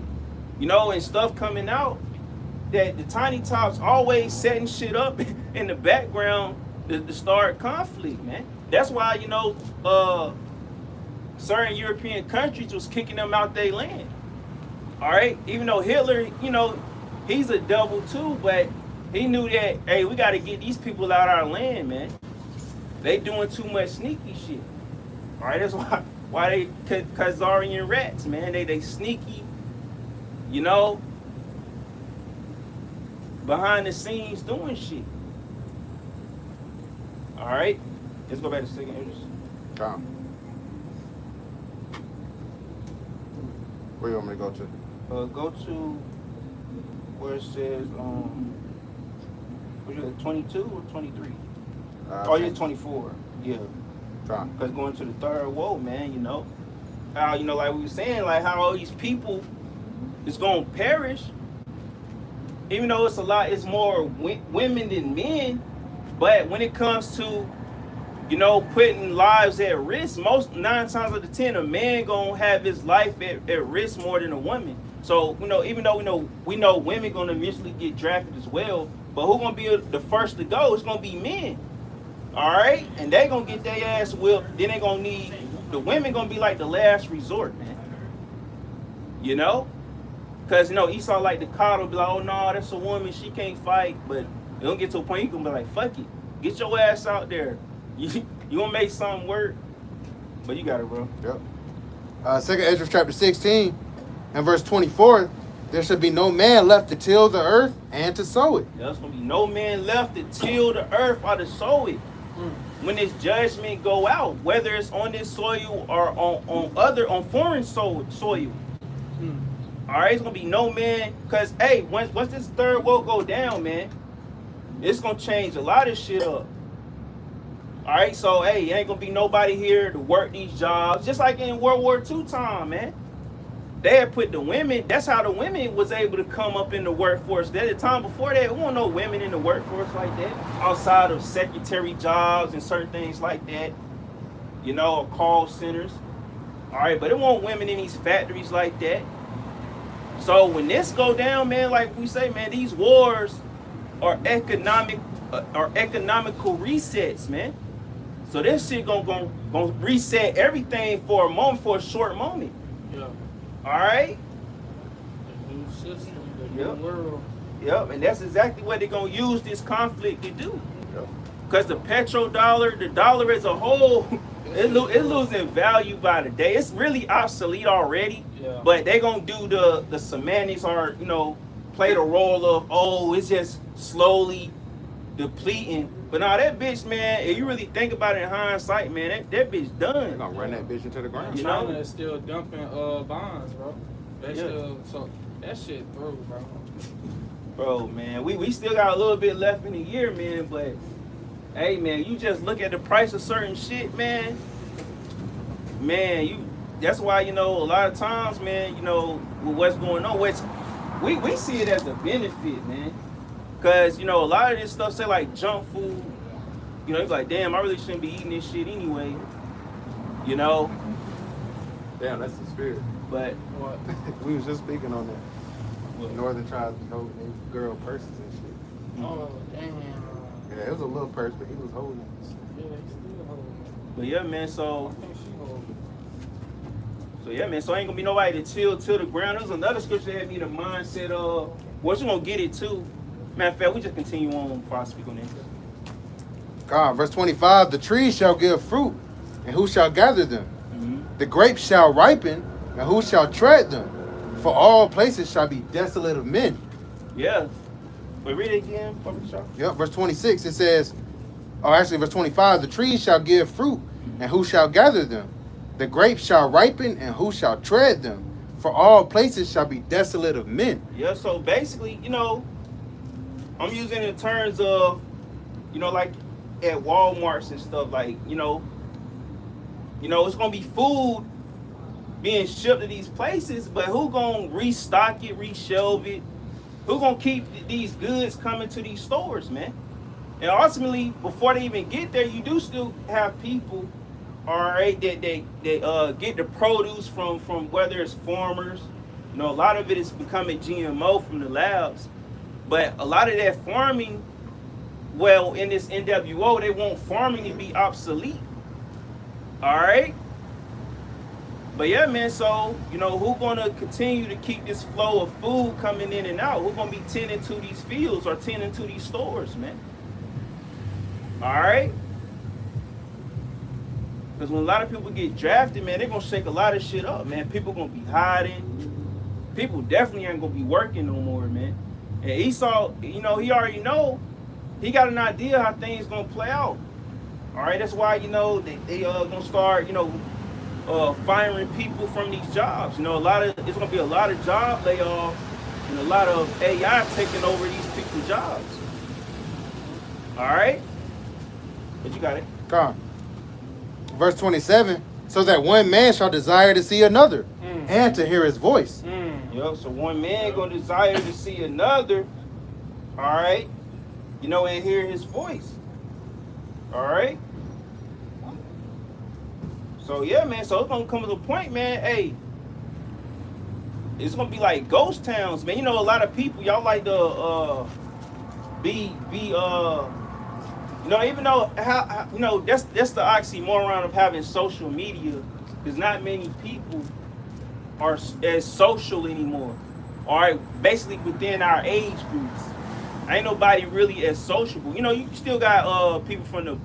and stuff coming out that the tiny tops always setting shit up in the background to start conflict, man. That's why certain European countries was kicking them out their land. All right, even though Hitler, he's a devil too, but he knew that, hey, we got to get these people out of our land, man. They doing too much sneaky shit. All right, that's why they Khazarian rats, man. They sneaky, behind the scenes doing shit. All right, let's go back to second Esdras. Come. Where you want me to go to? Go to where it says was it 22 or 23? Oh, yeah, 24. Yeah. Come. Because going to the third woe, man, you know how, you know, like we were saying, like how all these people is gonna perish. Even though it's more women than men, but when it comes to, you know, putting lives at risk, most 9 times out of 10, a man gonna have his life at risk more than a woman. So, you know, even though we know women gonna eventually get drafted as well, but who gonna be the first to go? It's gonna be men. All right, and they gonna get their ass whipped. Then they gonna need the women gonna be like the last resort, man. You know, cause you know Esau like to coddle, be like, oh no, that's a woman, she can't fight. But it don't get to a point you gonna be like, fuck it, get your ass out there. You gonna make something work. But you got it, bro. Yep. Second Esdras chapter 16 and verse 24. There should be no man left to till the earth and to sow it. There's gonna be no man left to till the earth or to sow it. When this judgment go out, whether it's on this soil or on foreign soil. All right, it's gonna be no man, cause hey, once this third woe go down, man, it's gonna change a lot of shit up. All right, so hey, ain't gonna be nobody here to work these jobs, just like in World War II time, man. They had put the women. That's how the women was able to come up in the workforce. At the time before that, we don't know women in the workforce like that, outside of secretary jobs and certain things like that. You know, or call centers. All right, but it won't women in these factories like that. So when this go down, man, like we say, man, these wars are economical resets, man. So this shit gonna reset everything for a moment, for a short moment. Yeah. All right. The new system, the Yep. new world. Yep, and that's exactly what they're gonna use this conflict to do. Yep. Because the petrodollar, the dollar as a whole, it losing value by the day. It's really obsolete already. Yeah. But they're gonna do the semantics, or you know, play the role of, oh, it's just slowly depleting. But now that bitch, man, if you really think about it in hindsight, man, that bitch They're done. gonna run that bitch into the ground. You know? China is still dumping bonds, bro. They Yeah. still, so that shit through, bro. Bro, man, we still got a little bit left in the year, man, but hey, man, you just look at the price of certain shit, man. Man, that's why, you know, a lot of times, man, you know, with what's going on, we see it as a benefit, man. Cause, you know, a lot of this stuff, say like junk food, you know, you're like, damn, I really shouldn't be eating this shit anyway. You know? Damn, that's the spirit. But What? We was just speaking on that. Northern tribes be holding these girl purses and shit. Oh, damn. Yeah, it was a little purse, but he was holding it. Yeah, they still holding it. but yeah, man, so I think she holding yeah, man, so ain't gonna be nobody to till the ground. There's another scripture that had me the mindset of, what you gonna get it too. Matter of fact, we just continue on before I speak on that. God, verse 25, the trees shall give fruit, and who shall gather them? Mm-hmm. The grapes shall ripen, and who shall tread them? For all places shall be desolate of men. Yeah. But read it again, Prophet Shaw. Yep, verse 26, it says, verse 25, the trees shall give fruit, and who shall gather them? The grapes shall ripen, and who shall tread them? For all places shall be desolate of men. Yeah, so basically, you know, I'm using it in terms of, you know, like at Walmarts and stuff, like, you know, it's gonna be food being shipped to these places, but who gonna restock it, reshelve it? Who gonna keep these goods coming to these stores, man? And ultimately, before they even get there, you do still have people, all right, that get the produce from whether it's farmers. You know, a lot of it is becoming GMO from the labs. But a lot of that farming, well, in this NWO, they want farming to be obsolete. All right? But yeah, man, so, you know, who gonna continue to keep this flow of food coming in and out? Who gonna be tending to these fields or tending to these stores, man? All right? Because when a lot of people get drafted, man, they're gonna shake a lot of shit up, man. People gonna be hiding. People definitely ain't gonna be working no more, man. And Esau, you know, he already know. He got an idea how things gonna play out. All right, that's why, you know, they gonna start, you know, firing people from these jobs. You know, it's gonna be a lot of job layoffs and a lot of AI taking over these people's jobs. All right, but you got it. Come on. Verse 27, so that one man shall desire to see another and to hear his voice. Yep, so one man gonna desire to see another, all right, you know, and hear his voice. All right. So yeah, man. So it's gonna come to the point, man. Hey, it's gonna be like ghost towns, man. You know, a lot of people, y'all like to you know, even though how you know that's the oxymoron of having social media, because not many people are as social anymore. All right, basically within our age groups, ain't nobody really as sociable. You know, you still got people from the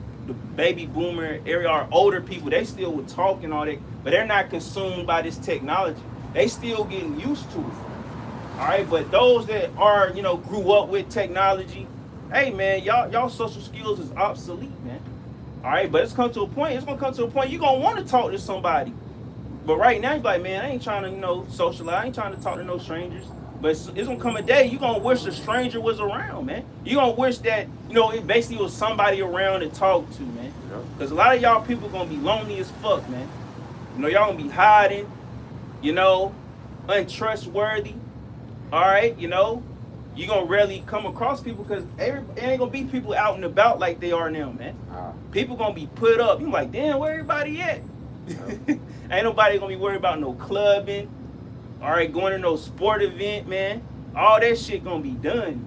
baby boomer area, or older people. They still would talk and all that, but they're not consumed by this technology. They still getting used to it. All right, but those that are, you know, grew up with technology, hey man, y'all social skills is obsolete, man. All right, but it's gonna come to a point you're gonna want to talk to somebody. But right now you're like, man, I ain't trying to, you know, socialize. I ain't trying to talk to no strangers. But it's gonna come a day you're gonna wish a stranger was around, man. You're gonna wish that, you know, it basically was somebody around to talk to, man. Because a lot of y'all people gonna be lonely as fuck, man. You know, y'all gonna be hiding, you know, untrustworthy. All right, you know, you're gonna rarely come across people because it ain't gonna be people out and about like they are now, man. People gonna be put up. You like, damn, where everybody at? Ain't nobody gonna be worried about no clubbing. All right, going to no sport event, man. All that shit gonna be done,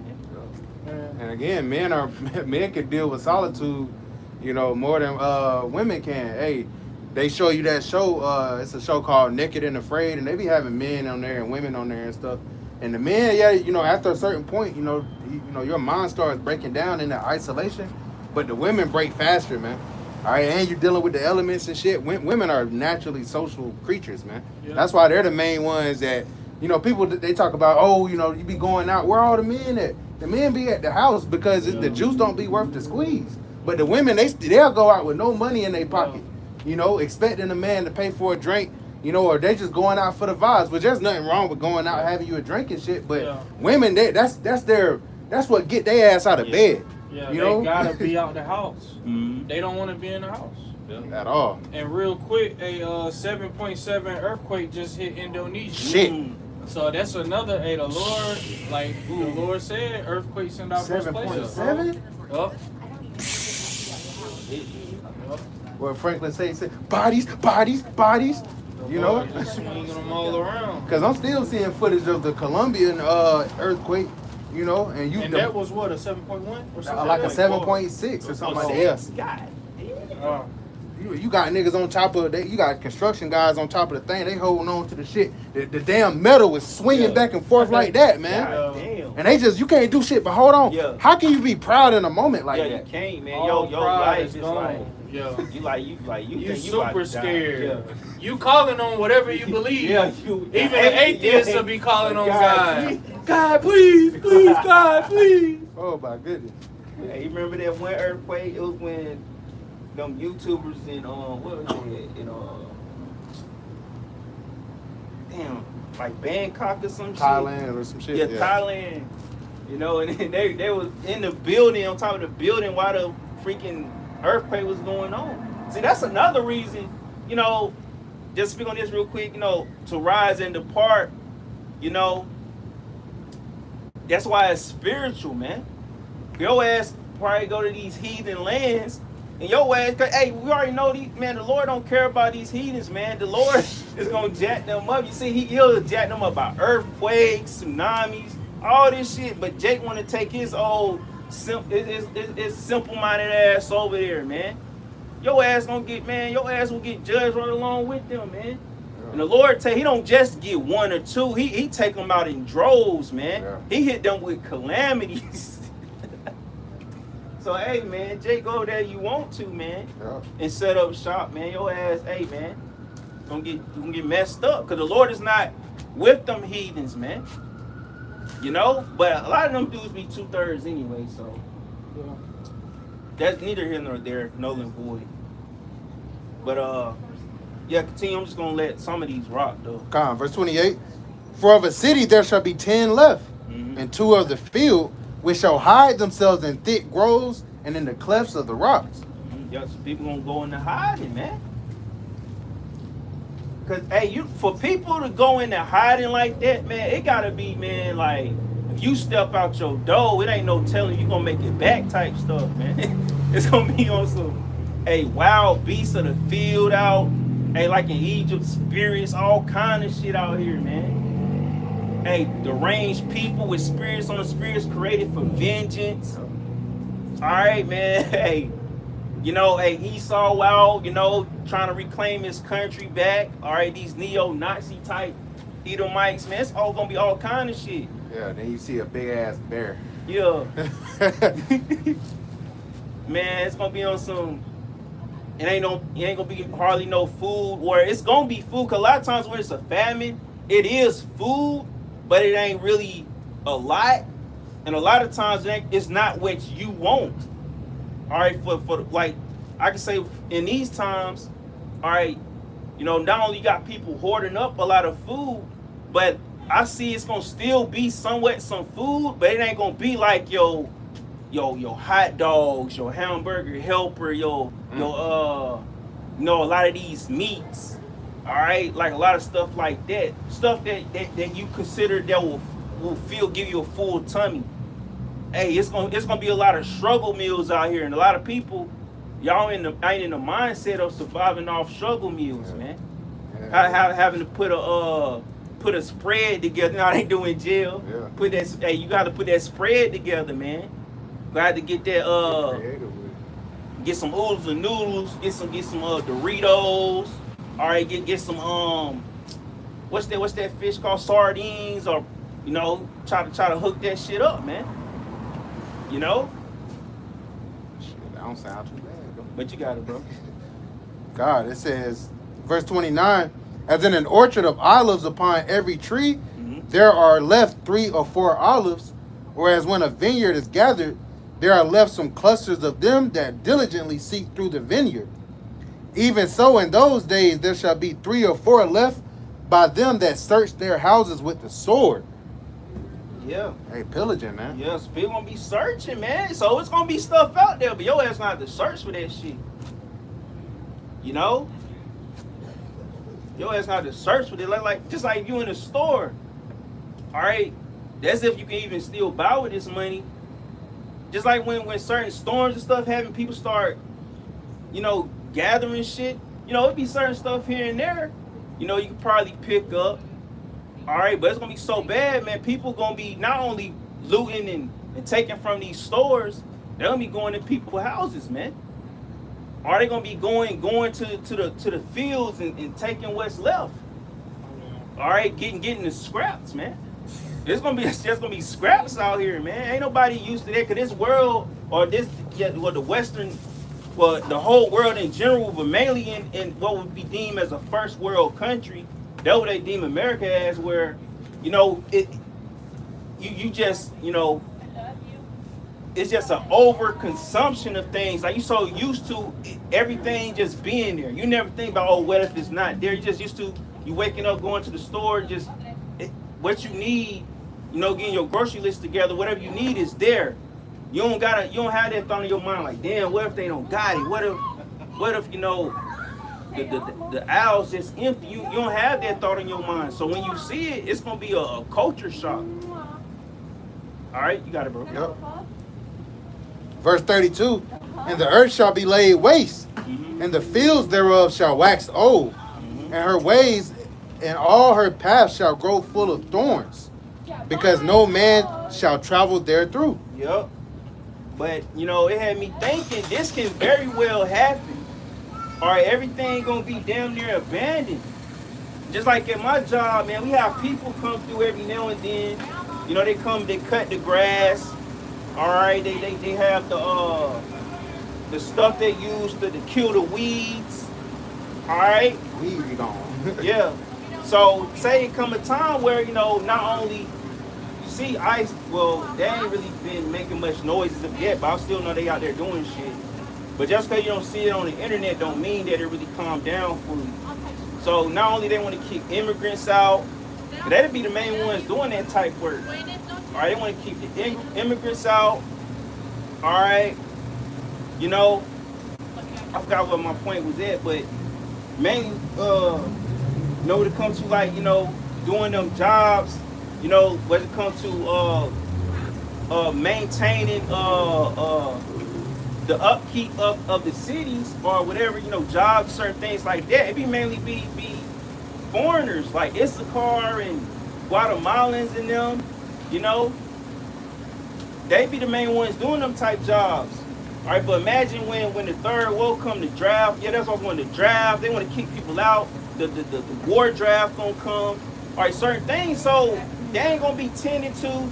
man. And again, men can deal with solitude, you know, more than women can. Hey, they show you that show. It's a show called Naked and Afraid, and they be having men on there and women on there and stuff. And the men, yeah, you know, after a certain point, you know, your mind starts breaking down in that isolation. But the women break faster, man. All right, and you're dealing with the elements and shit. Women are naturally social creatures, man. Yeah. That's why they're the main ones that, you know, people, they talk about, oh, you know, you be going out. Where all the men at? The men be at the house because the juice don't be worth the squeeze. But the women, they'll go out with no money in their pocket, you know, expecting a man to pay for a drink, you know, or they just going out for the vibes. Which there's nothing wrong with going out having you a drink and shit. But women, that's what get their ass out of bed. Yeah, you they know? gotta be out the house. They don't want to be in the house at all. And real quick, a 7.7 earthquake just hit Indonesia. Shit. So that's another. Hey, the Lord, like the Lord said, earthquakes in our first place. 7.7. Yup. What Franklin said, bodies. You know, just swinging them all around. Because I'm still seeing footage of the Colombian earthquake. You know, and that was what, a 7.1 or something? Like a 7.6 or something like that. God. You got niggas on top of you got construction guys on top of the thing. They holding on to the shit. The damn metal was swinging back and forth like that, man. Damn. And you can't do shit. But hold on. Yeah. How can you be proud in a moment like that? You can't, man. Your life is gone. You super scared. You calling on whatever you believe. Even the atheists will be calling on God. God, please, God, please. Oh my goodness. Hey, you remember that one earthquake? It was when them YouTubers in what was it? Damn, like Bangkok or some Thailand or some shit. Yeah, Thailand. You know, and they was in the building, on top of the building while the freaking earthquake was going on. See, that's another reason, you know, just speak on this real quick, you know, to rise and depart, you know, that's why it's spiritual, man. Your ass probably go to these heathen lands, and your ass, hey, we already know these, man, the Lord don't care about these heathens, man. The Lord is going to jack them up. You see, he'll jack them up by earthquakes, tsunamis, all this shit, but Jake want to take his old, simple-minded ass over there, man. Your ass will get judged right along with them, man. And the Lord he don't just get one or two. He take them out in droves, man. Yeah. He hit them with calamities. So, hey, man, Jake, go there you want to, man. Yeah. And set up shop, man. Your ass, hey, man, gonna get messed up. Because the Lord is not with them heathens, man. You know, but a lot of them dudes be 2/3 anyway, so that's neither here nor there, null and void. But yeah, continue. I'm just gonna let some of these rock though. Verse 28. For of a city there shall be 10 left, and 2 of the field, which shall hide themselves in thick groves and in the clefts of the rocks. Yeah, so people gonna go into hiding, man. Cause hey, for people to go into hiding like that, man, it gotta be, man, like if you step out your door, it ain't no telling you gonna make it back type stuff, man. It's gonna be on some wild beasts of the field out. Hey, like in Egypt, spirits, all kind of shit out here, man. Hey, deranged people with spirits on the spirits created for vengeance. All right, man. Hey, you know, Esau out, you know, trying to reclaim his country back. All right, these neo-Nazi type Edomites, man, it's all gonna be all kind of shit. Yeah, then you see a big ass bear. Yeah. Man, it's gonna be on some. It ain't gonna be hardly no food. Where it's gonna be food, cause a lot of times when it's a famine, it is food, but it ain't really a lot. And a lot of times it's not what you want. All right, for like I can say in these times, all right, you know, not only you got people hoarding up a lot of food, but I see it's gonna still be somewhat some food, but it ain't gonna be like your hot dogs, your hamburger helper, you know, a lot of these meats, all right, like a lot of stuff like that, stuff that you consider that will give you a full tummy. Hey, it's gonna be a lot of struggle meals out here, and a lot of people, y'all ain't in the mindset of surviving off struggle meals, man. Having to put a spread together. Now they do in jail. Yeah. You got to put that spread together, man. Got to get that get some oodles and noodles, get some Doritos. All right, get some what's that fish called, sardines, or you know, try to hook that shit up, man. You know? Shit, that don't sound too bad, bro. But you got it, bro. God, it says, verse 29, as in an orchard of olives upon every tree, there are left 3 or 4 olives, whereas when a vineyard is gathered, there are left some clusters of them that diligently seek through the vineyard. Even so, in those days, there shall be 3 or 4 left by them that search their houses with the sword. Yeah. Hey, pillaging, man. Yeah, so people gonna be searching, man. So it's gonna be stuff out there, but your ass gonna have to search for that shit. You know? Your ass gonna have to search for it. Like just like you in a store. Alright? That's if you can even still buy with this money. Just like when certain storms and stuff happen, people start, you know, gathering shit. You know, it'd be certain stuff here and there, you know, you could probably pick up. All right, but it's gonna be so bad, man. People gonna be not only looting and taking from these stores, they're gonna be going to people's houses, man. Are they gonna be going to the fields and taking what's left? All right, getting the scraps, man. There's just gonna be scraps out here, man. Ain't nobody used to that, cause this world or the whole world in general, but mainly in what would be deemed as a first world country. That's what they deem America as, where, you know, you just, you know, it's just an overconsumption of things. Like, you so used to everything just being there. You never think about, oh, what if it's not there? You just used to, you waking up, going to the store, just what you need, you know, getting your grocery list together, whatever you need is there. You don't have that thought in your mind like, damn, what if they don't got it? What if you know, the aisle's just empty? You don't have that thought in your mind. So when you see it, it's gonna be a culture shock. All right, you got it, bro. Yep. Verse 32, and the earth shall be laid waste, and the fields thereof shall wax old, and her ways and all her paths shall grow full of thorns, because no man shall travel there through. Yep. But, you know, it had me thinking this can very well happen. All right, everything gonna be damn near abandoned. Just like at my job, man, we have people come through every now and then. You know, they come, they cut the grass. All right, they have the stuff they use to kill the weeds. All right. Weed gone. Yeah. So say it come a time where, you know, not only, you see, ICE, well, they ain't really been making much noise as of yet, but I still know they out there doing shit. But just because you don't see it on the internet don't mean that it really calmed down fully. So not only they want to kick immigrants out, but that'd be the main ones doing that type work. All right, they want to keep the immigrants out. All right, you know, I forgot what my point was at, but mainly, you know, when it comes to like, you know, doing them jobs, you know, when it comes to maintaining the upkeep of the cities or whatever, you know, jobs, certain things like that, it be mainly be foreigners like Issachar and Guatemalans and them, you know, they be the main ones doing them type jobs. All right, but imagine when the third world come to draft. Yeah, that's what I want to draft. They want to kick people out. The war draft gonna come. All right, certain things. So they ain't gonna be tending to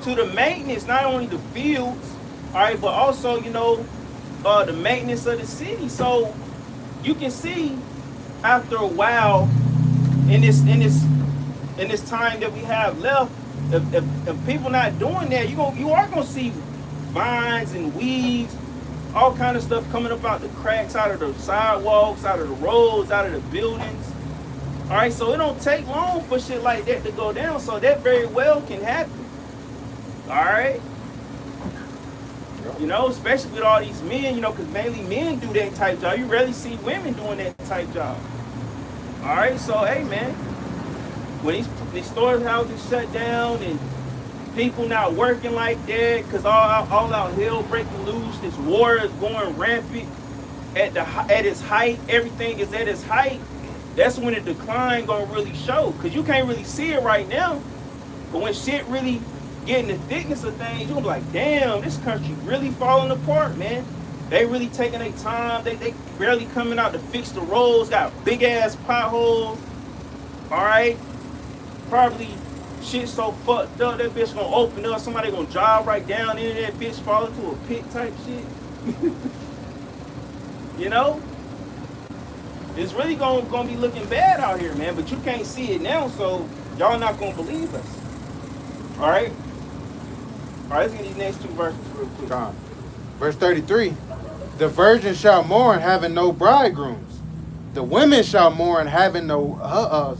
the maintenance, not only the fields, all right, but also, you know, the maintenance of the city. So you can see after a while in this time that we have left, if people not doing that, you are gonna see vines and weeds, all kind of stuff coming up out the cracks, out of the sidewalks, out of the roads, out of the buildings. All right, so it don't take long for shit like that to go down. So that very well can happen. All right, you know, especially with all these men, you know, because mainly men do that type job. You rarely see women doing that type job. All right, so hey man, when these storehouses shut down and people not working like that because all out hell breaking loose, this war is going rampant at its height, everything is at its height, that's when the decline gonna really show, because you can't really see it right now, but when shit really getting the thickness of things, you're gonna be like, damn, this country really falling apart, man. They really taking their time, they barely coming out to fix the roads, got big ass potholes, all right, probably shit so fucked up, that bitch gonna open up, somebody gonna drive right down into that bitch, fall into a pit type shit. You know? It's really gonna be looking bad out here, man, but you can't see it now, so y'all not gonna believe us. Alright? Alright, let's get these next two verses real quick. Verse 33, the virgin shall mourn having no bridegrooms. The women shall mourn having no,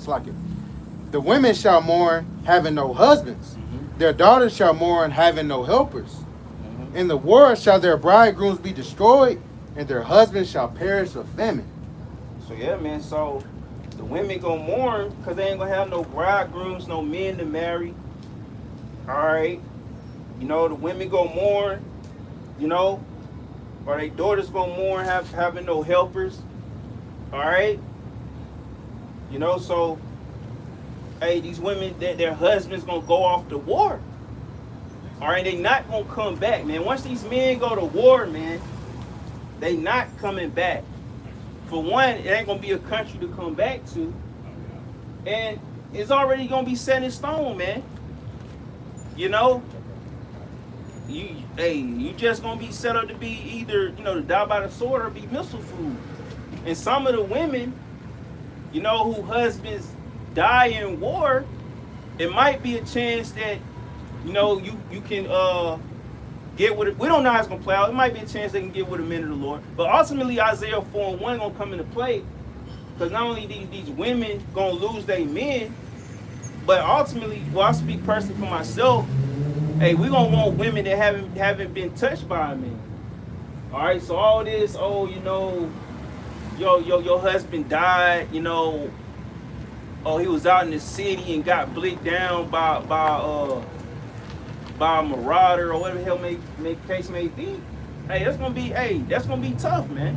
the women shall mourn having no husbands. Mm-hmm. Their daughters shall mourn having no helpers. Mm-hmm. In the war shall their bridegrooms be destroyed, and their husbands shall perish of famine. So yeah, man, so the women gonna mourn because they ain't gonna have no bridegrooms, no men to marry. Alright. You know, the women gonna mourn, you know, or their daughters gonna mourn having no helpers. Alright. You know, so hey, these women, their husbands gonna go off to war. All right, they not gonna come back, man. Once these men go to war, man, they not coming back. For one, it ain't gonna be a country to come back to, and it's already gonna be set in stone, man. You know, you just gonna be set up to be either, you know, to die by the sword or be missile food. And some of the women, you know, who husbands die in war, it might be a chance that, you know, you can get with it. We don't know how it's gonna play out. It might be a chance they can get with the men of the Lord. But ultimately, Isaiah 4:1 gonna come into play, because not only these women gonna lose their men, but ultimately, well, I speak personally for myself. Hey, we gonna want women that haven't been touched by a man. All right, so all this, oh, you know, your husband died, you know. Oh, he was out in the city and got blicked down by a marauder or whatever the hell may case may be. Hey, that's gonna be tough, man.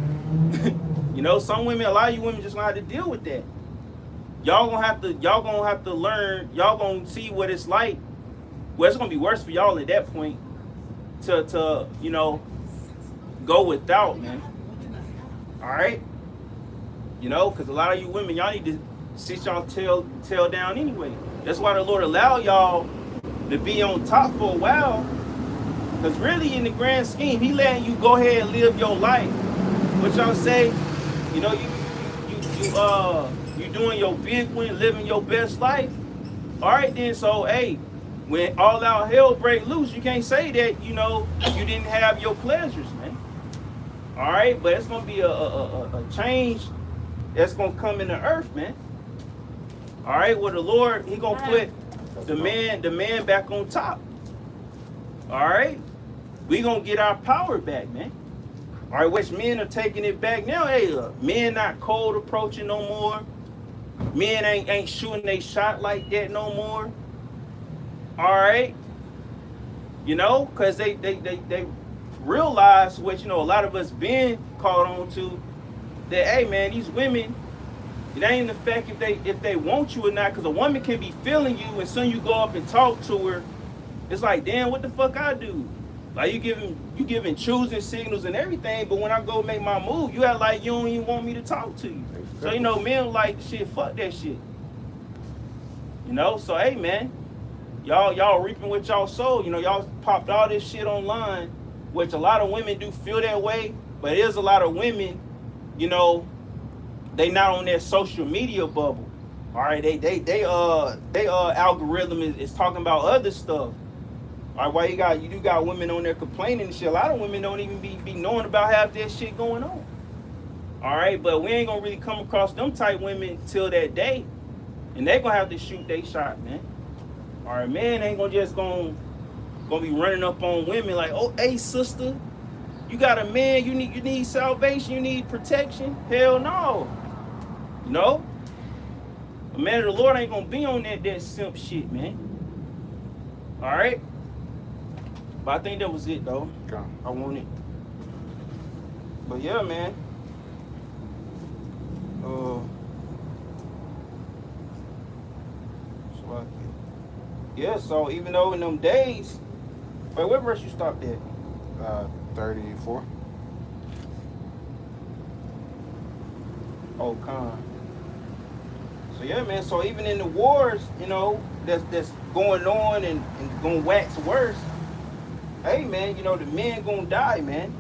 You know, some women, a lot of you women just gonna have to deal with that. Y'all gonna have to learn. Y'all gonna see what it's like. Well, it's gonna be worse for y'all at that point to you know, go without, man. All right. You know, because a lot of you women, y'all need to sit y'all tail down anyway. That's why the Lord allowed y'all to be on top for a while. Because really, in the grand scheme, He letting you go ahead and live your life. What y'all say? You know, you doing your big one, living your best life. All right, then. So, hey, when all out hell break loose, you can't say that, you know, you didn't have your pleasures, man. All right, but it's gonna be a change that's gonna come in the earth, man. All right, well the Lord, He gonna put the man back on top. All right, we gonna get our power back, man. All right, which men are taking it back now. Hey, look, men not cold approaching no more. Men ain't shooting they shot like that no more. All right, you know, cause they realize what, you know, a lot of us been caught on to, that hey man, these women, it ain't the fact if they want you or not, cause a woman can be feeling you and soon you go up and talk to her, it's like, damn, what the fuck I do? Like you giving choosing signals and everything, but when I go make my move, you act like you don't even want me to talk to you. So you know, men like shit, fuck that shit. You know, so hey man, y'all reaping what y'all sow. You know, y'all popped all this shit online, which a lot of women do feel that way, but there's a lot of women, you know, they not on their social media bubble. All right, they algorithm is talking about other stuff. All right, why you do got women on there complaining and shit. A lot of women don't even be knowing about half that shit going on. All right, but we ain't gonna really come across them type women till that day, and they gonna have to shoot they shot, man. All right, man ain't gonna be running up on women like, oh, hey sister, you got a man, you need salvation, you need protection. Hell no, you know. A man of the Lord ain't gonna be on that simp shit, man. All right. But I think that was it, though. I want it. But yeah, man. So even though in them days, wait, what verse you stopped at? 34. Oh, con. So yeah, man. So even in the wars, you know, that's going on and gonna wax worse. Hey man, you know, the men gonna die, man.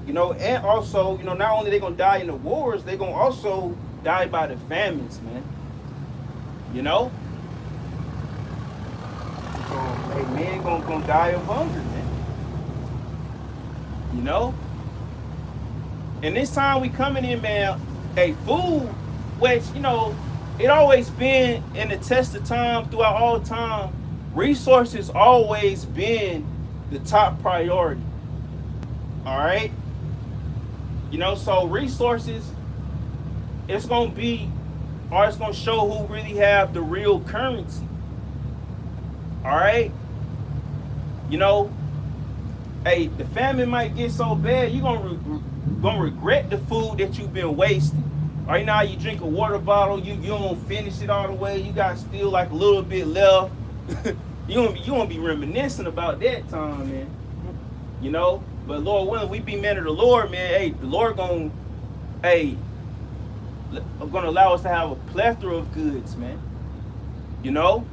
You know, and also, you know, not only they gonna die in the wars, they gonna also die by the famines, man. You know? So, hey, men gonna die of hunger, man. You know? And this time we coming in, man, hey, food, which, you know, it always been in the test of time, throughout all time, resources always been the top priority. All right, you know, so resources, it's gonna show who really have the real currency. All right, you know, hey, the famine might get so bad you're gonna regret the food that you've been wasting. Right now you drink a water bottle, you don't finish it all the way, you got still like a little bit left. You gonna be reminiscing about that time, man. You know, but Lord willing, we be men of the Lord, man. Hey, the Lord gonna allow us to have a plethora of goods, man. You know,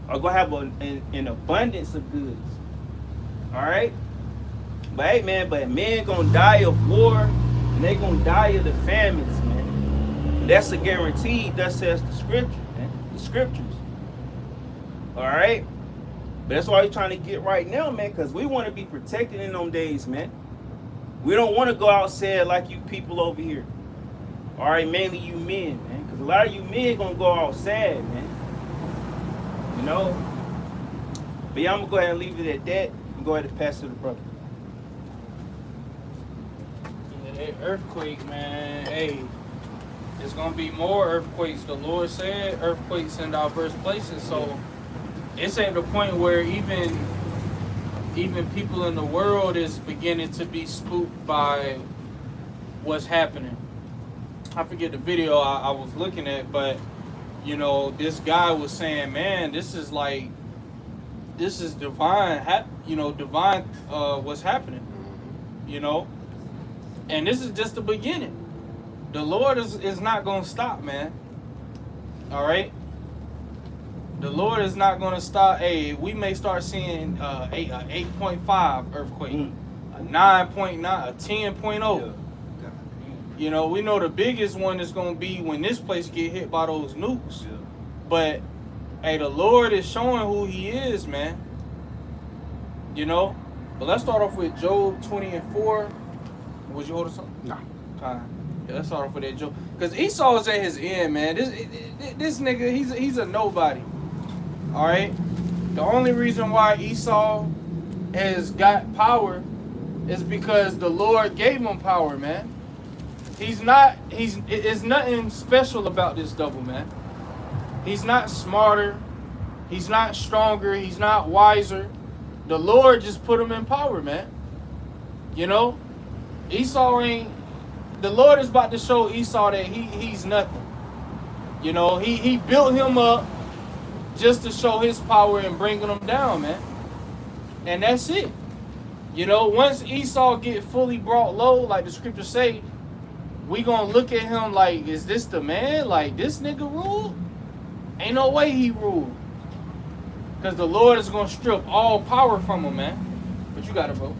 are gonna have an abundance of goods. All right, but hey, man, but men gonna die of war and they gonna die of the famines, man. That's a guarantee. That says the scripture, man. The scriptures. All right, but that's why we're trying to get right now, man, because we want to be protected in them days, man. We don't want to go outside like you people over here. All right, mainly you men, man, because a lot of you men gonna go outside, man. You know. But yeah, I'm gonna go ahead and leave it at that and go ahead and pass it to the brother. Yeah, that earthquake, man. Hey, there's gonna be more earthquakes. The Lord said earthquakes in diverse places, so. It's at the point where even people in the world is beginning to be spooked by what's happening. I forget the video I was looking at, but you know, this guy was saying, man, this is divine, divine what's happening, you know, and this is just the beginning. The Lord is not going to stop, man. All right. The Lord is not going to stop. Hey, we may start seeing 8.5 earthquake, a 9.9, a 10.0. Yeah. You know, we know the biggest one is going to be when this place get hit by those nukes. Yeah. But Hey, the Lord is showing who He is, man. You know? But let's start off with Job 20:4. Would you hold us something? No. Yeah, let's start off with that Job. Because Esau is at his end, man. This nigga, he's a nobody. Alright? The only reason why Esau has got power is because the Lord gave him power, man. It's nothing special about this double, man. He's not smarter. He's not stronger. He's not wiser. The Lord just put him in power, man. You know? The Lord is about to show Esau that he's nothing. You know, he built him up just to show his power and bringing him down, man. And that's it. You know, once Esau get fully brought low, like the scriptures say, we gonna look at him like, is this the man? Like, this nigga ruled? Ain't no way he ruled. Because the Lord is gonna strip all power from him, man. But you got it, bro.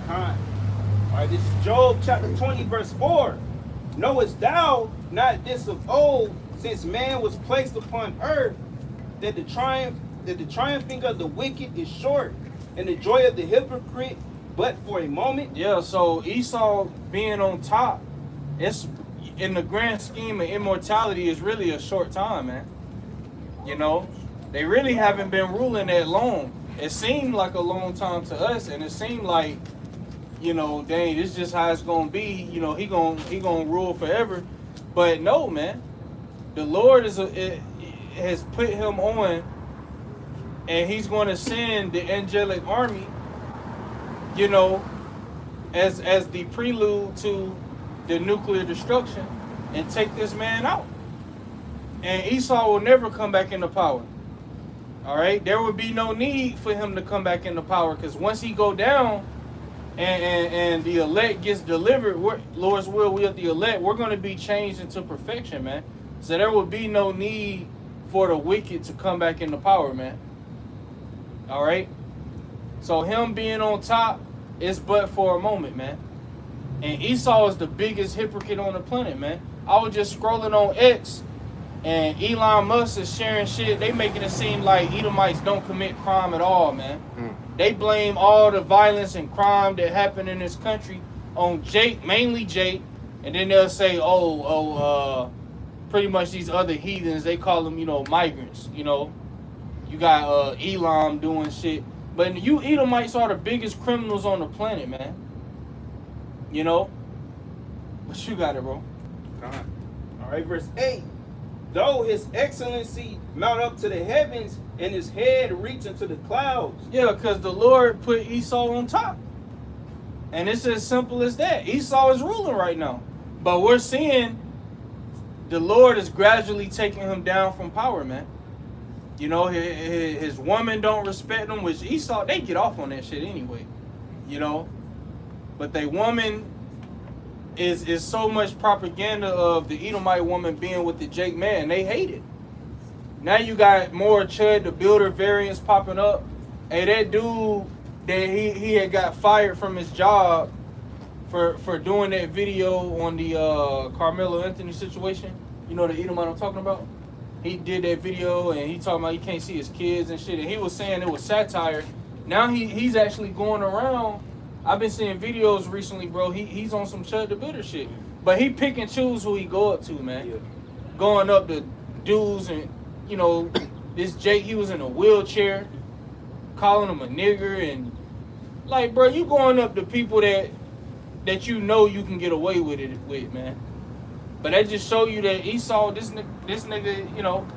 All right, this is Job chapter 20, verse 4. Knowest thou not this of old, since man was placed upon earth, that the triumphing of the wicked is short, and the joy of the hypocrite but for a moment? Yeah, so Esau being on top, it's in the grand scheme of immortality is really a short time, man. You know, they really haven't been ruling that long. It seemed like a long time to us, and it seemed like, you know, dang, this is just how it's gonna be. You know, he gonna rule forever. But no, man, the Lord has put him on, and He's going to send the angelic army, you know, as the prelude to the nuclear destruction, and take this man out. And Esau will never come back into power. All right, there would be no need for him to come back into power, because once he go down, and the elect gets delivered, Lord's will with the elect, we're going to be changed into perfection, man. So there will be no need for the wicked to come back into power, man. All right. So him being on top is but for a moment, man. And Esau is the biggest hypocrite on the planet, man. I was just scrolling on X, and Elon Musk is sharing shit. They making it seem like Edomites don't commit crime at all, man. They blame all the violence and crime that happened in this country on Jake, mainly Jake, and then they'll say, pretty much these other heathens, they call them, you know, migrants. You know, you got Elam doing shit, but you Edomites are the biggest criminals on the planet, man. You know, but you got it, bro. All right, verse 8. Though his excellency mount up to the heavens, and his head reach into the clouds. Yeah, because the Lord put Esau on top. And it's as simple as that. Esau is ruling right now. But we're seeing the Lord is gradually taking him down from power, man. You know, his woman don't respect him, which Esau, they get off on that shit anyway. You know? But they woman is so much propaganda of the Edomite woman being with the Jake man. They hate it. Now you got more Chud the Builder variants popping up. Hey, that dude that he had got fired from his job for doing that video on the Carmelo Anthony situation. You know the Edomite I'm talking about? He did that video and he talking about he can't see his kids and shit. And he was saying it was satire. Now he's actually going around. I've been seeing videos recently, bro. He's on some Chud the Builder shit. But he pick and choose who he go up to, man. Yeah. Going up to dudes and, you know, this Jake, he was in a wheelchair, calling him a nigger, and like, bro, you going up to people that you know you can get away with it with, man. But that just show you that Esau, this nigga, you know,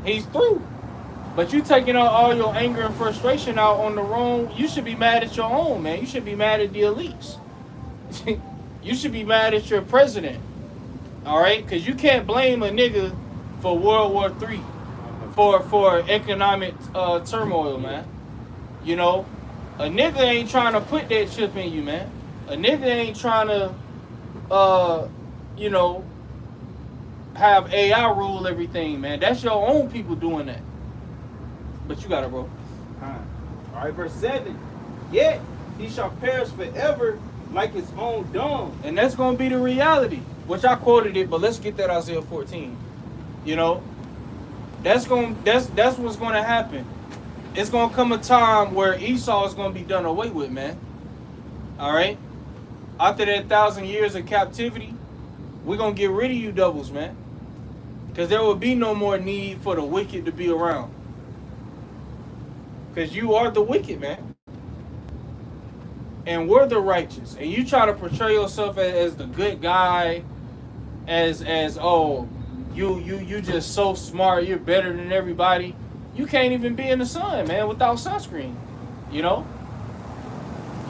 he's through. But you taking out all your anger and frustration out on the wrong. You should be mad at your own, man. You should be mad at the elites. You should be mad at your president. All right, because you can't blame a nigga for World War III, for economic turmoil, man. You know, a nigga ain't trying to put that chip in you, man. A nigga ain't trying to, you know, have AI rule everything, man. That's your own people doing that. But you got it, bro. All right, verse 7. Yet he shall perish forever like his own dung. And that's going to be the reality, which I quoted it, but let's get that Isaiah 14. You know, That's what's gonna happen. It's gonna come a time where Esau is gonna be done away with, man. All right. After that 1,000 years of captivity, we're gonna get rid of you devils, man. Because there will be no more need for the wicked to be around. Because you are the wicked, man. And we're the righteous. And you try to portray yourself as the good guy, as oh, you just so smart, you're better than everybody. You can't even be in the sun, man, without sunscreen. You know?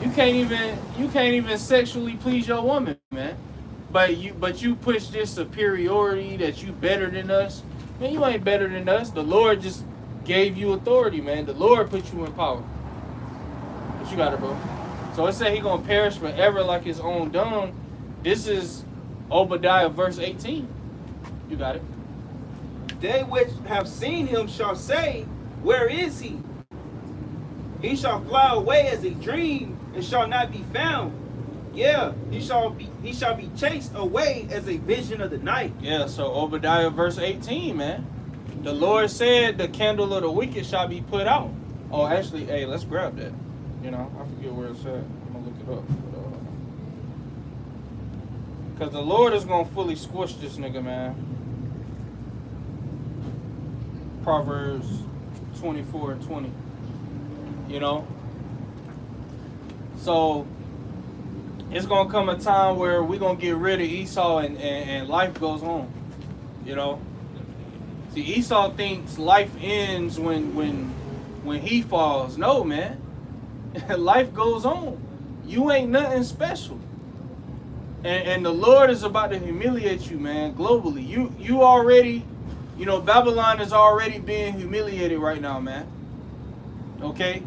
You can't even sexually please your woman, man. But you push this superiority that you better than us. Man, you ain't better than us. The Lord just gave you authority, man. The Lord put you in power. But you got it, bro. So it said he gonna perish forever like his own dung. This is Obadiah verse 18. You got it. They which have seen him shall say, where is he? He shall fly away as a dream and shall not be found. Yeah, he shall be chased away as a vision of the night. Yeah, so Obadiah verse 18, man. The Lord said the candle of the wicked shall be put out. Oh, actually, hey, let's grab that. You know, I forget where it's at. I'm gonna look it up. Because the Lord is gonna fully squish this nigga, man. Proverbs 24:20. You know? So it's gonna come a time where we're gonna get rid of Esau and life goes on. You know? See, Esau thinks life ends when he falls. No, man. Life goes on. You ain't nothing special. And the Lord is about to humiliate you, man, globally. You already, you know, Babylon is already being humiliated right now, man. Okay?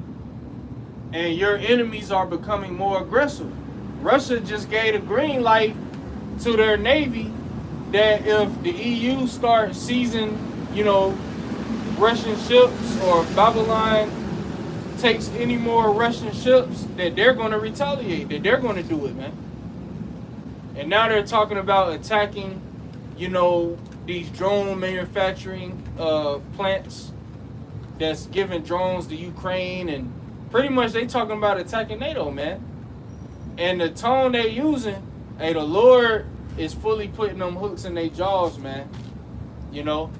And your enemies are becoming more aggressive. Russia just gave a green light to their navy that if the EU starts seizing, you know, Russian ships, or Babylon takes any more Russian ships, that they're going to retaliate, that they're going to do it, man. And now they're talking about attacking, you know, these drone manufacturing plants that's giving drones to Ukraine, and pretty much they talking about attacking NATO, man. And the tone they using, hey, the Lord is fully putting them hooks in their jaws, man. You know?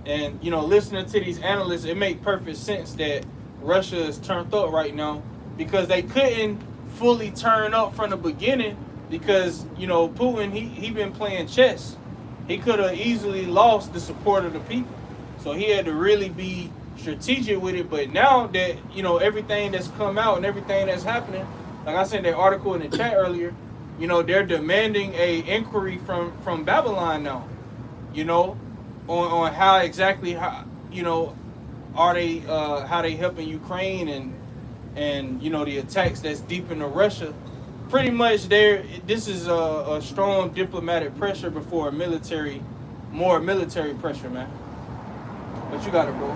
And, you know, listening to these analysts, it makes perfect sense that Russia is turned up right now, because they couldn't fully turn up from the beginning, because, you know, Putin, he been playing chess. He could have easily lost the support of the people. So he had to really be strategic with it. But now that, you know, everything that's come out and everything that's happening, like I said, that article in the chat earlier, you know, they're demanding a inquiry from Babylon now, you know, on how exactly, you know, are they, how they helping Ukraine, and you know, the attacks that's deep into Russia. Pretty much this is a strong diplomatic pressure before more military pressure, man. But you got it, bro.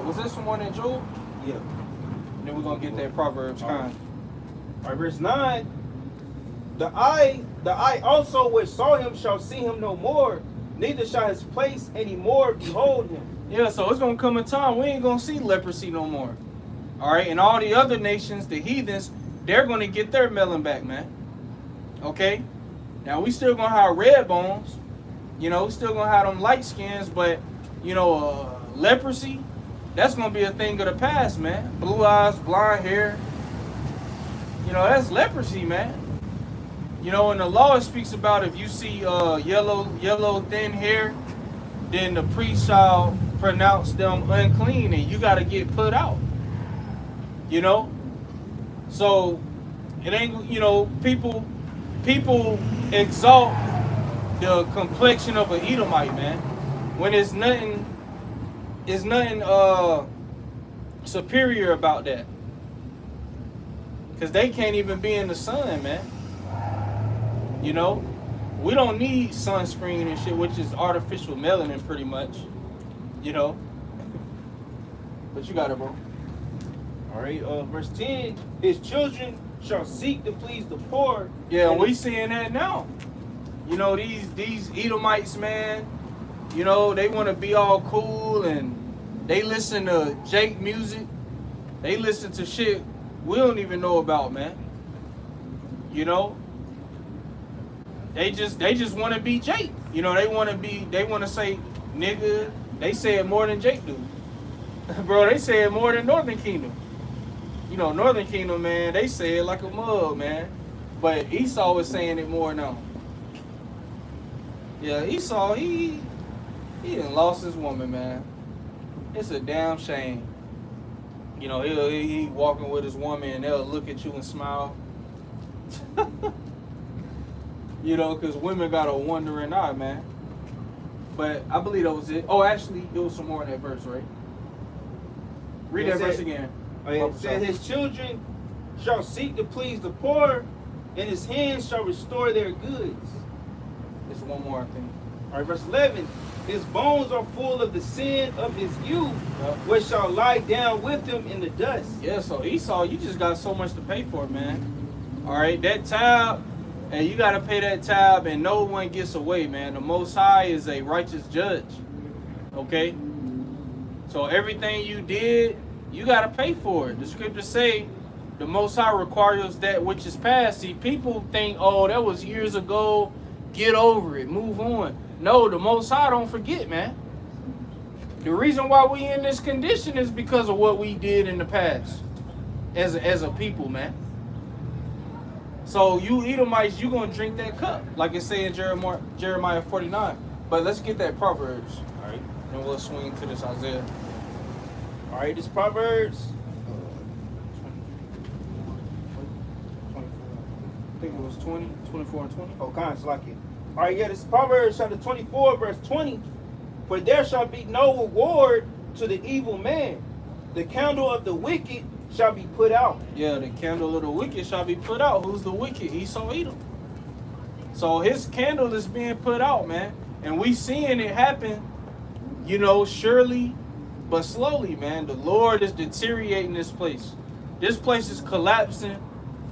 Was this the one in Joel? Yeah. And then we're gonna get that Proverbs kind. All right, verse 9. The eye also which saw him shall see him no more, neither shall his place any more behold him. Yeah, so it's gonna come a time we ain't gonna see leprosy no more. All right, and all the other nations, the heathens, they're gonna get their melon back, man. Okay? Now we still gonna have red bones, you know, we still gonna have them light skins, but you know, leprosy, that's gonna be a thing of the past, man. Blue eyes, blonde hair, you know, that's leprosy, man. You know, and the law speaks about if you see yellow thin hair, then the priest shall pronounce them unclean, and you gotta get put out. You know, so it ain't, you know, people exalt the complexion of an Edomite, man, when it's nothing superior about that, because they can't even be in the sun, man. You know, we don't need sunscreen and shit, which is artificial melanin, pretty much. You know, but you got it, bro. All right, verse 10, his children shall seek to please the poor. Yeah, we seeing that now. You know, these Edomites, man, You know, they want to be all cool and they listen to Jake music. They listen to shit we don't even know about, man. You know, they just want to be Jake. You know, they want to say nigga. They say it more than Jake do. Bro, they say it more than Northern Kingdom. You know, Northern Kingdom, man, they say it like a mug, man. But Esau is saying it more now. Yeah, Esau, he done lost his woman, man. It's a damn shame. You know, he walking with his woman and they'll look at you and smile. You know, because women got a wandering eye, man. But I believe that was it. Oh, actually, there was some more in that verse, right? Read that verse again. It said, his children shall seek to please the poor, and his hands shall restore their goods. It's one more, I think. All right, verse 11. His bones are full of the sin of his youth, Yep. which shall lie down with him in the dust. Yeah, so Esau, you just got so much to pay for, man. All right, that tab, and you got to pay that tab, and no one gets away, man. The Most High is a righteous judge, okay? So everything you did, you got to pay for it. The scriptures say the Most High requires that which is past. See, people think, oh, that was years ago. Get over it. Move on. No, the Most High don't forget, man. The reason why we in this condition is because of what we did in the past as a people, man. So you Edomites, you going to drink that cup, like it say in Jeremiah 49. But let's get that Proverbs, all right? And we'll swing to this Isaiah. All right, this Proverbs. I think it was 20, 24 and 20. Oh, kind of like it. All right, yeah, this is Proverbs chapter 24, verse 20. For there shall be no reward to the evil man. The candle of the wicked shall be put out. Yeah, the candle of the wicked shall be put out. Who's the wicked? Esau, Edom. So his candle is being put out, man. And we seeing it happen, you know, surely, but slowly, man. The Lord is deteriorating this place. This place is collapsing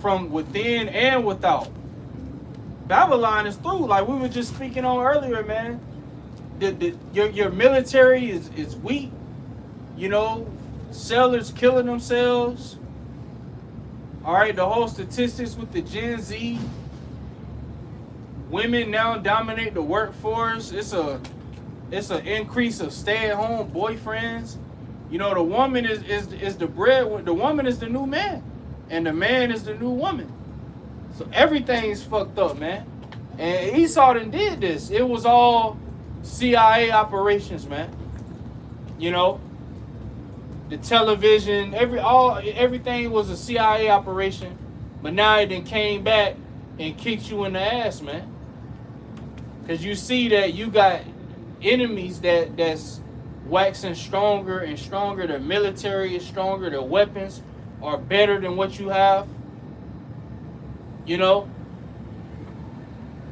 from within and without. Babylon is through, like we were just speaking on earlier, man. Your military is weak. You know, sailors killing themselves. All right, the whole statistics with the Gen Z. Women now dominate the workforce. It's an increase of stay-at-home boyfriends. You know, the woman is the bread. The woman is the new man, and the man is the new woman. So everything's fucked up, man. And Esau done did this. It was all CIA operations, man. You know, the television, everything was a CIA operation. But now it done came back and kicked you in the ass, man. Cause you see that you got enemies that's waxing stronger and stronger. Their military is stronger. Their weapons are better than what you have. You know,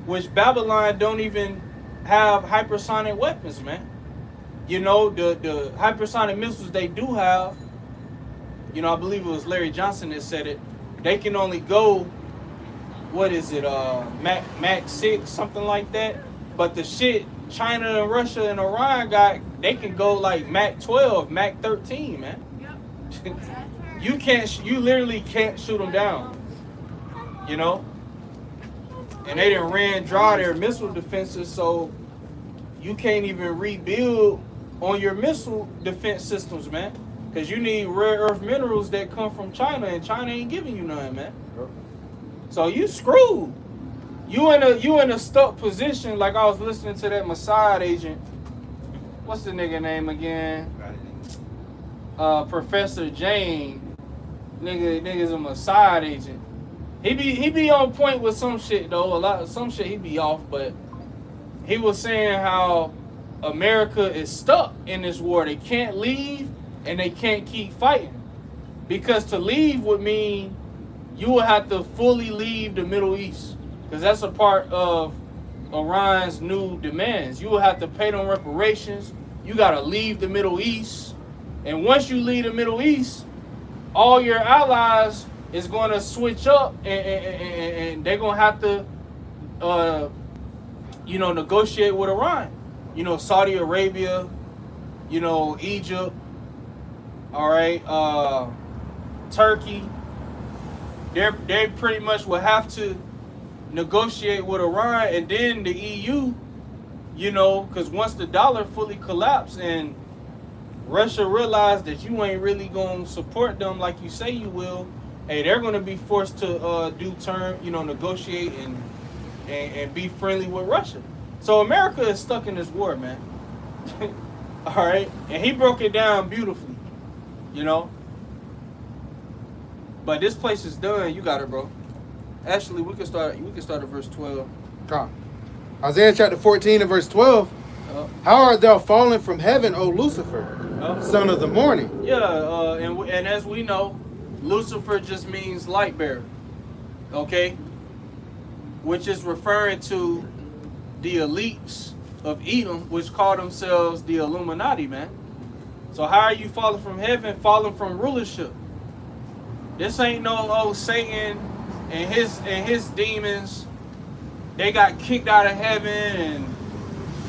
which Babylon don't even have hypersonic weapons, man. You know, the hypersonic missiles they do have, you know, I believe it was Larry Johnson that said it, they can only go, what is it, Mach 6, something like that. But the shit China and Russia and Iran got, they can go like Mach 12, Mach 13, man. Yep. You literally can't shoot them down. You know, and they done ran dry their missile defenses, so you can't even rebuild on your missile defense systems, man. Because you need rare earth minerals that come from China, and China ain't giving you none, man. So you screwed. You in a stuck position. Like I was listening to that Mossad agent. What's the nigga name again? Professor Jane. Nigga's a Mossad agent. He be on point with some shit though. Some shit he be off, but he was saying how America is stuck in this war. They can't leave and they can't keep fighting. Because to leave would mean you will have to fully leave the Middle East. Because that's a part of Iran's new demands. You will have to pay them reparations. You gotta leave the Middle East. And once you leave the Middle East, all your allies is going to switch up, and they're going to have to, negotiate with Iran. you know, Saudi Arabia, you know, Egypt, all right, Turkey, they pretty much will have to negotiate with Iran, and then the EU, you know, because once the dollar fully collapsed and Russia realized that you ain't really gonna support them like you say you will, hey, they're gonna be forced to negotiate and be friendly with Russia. So America is stuck in this war, man. All right, and he broke it down beautifully, you know. But this place is done. You got it, bro. Actually, we can start at verse 12. Come. Isaiah chapter 14 and verse 12. How art thou fallen from heaven, O Lucifer, son of the morning? Yeah, and as we know, Lucifer just means light bearer. Okay, which is referring to the elites of Edom, which call themselves the Illuminati, man. So how are you falling from heaven? Falling from rulership. This ain't no Satan and his demons. They got kicked out of heaven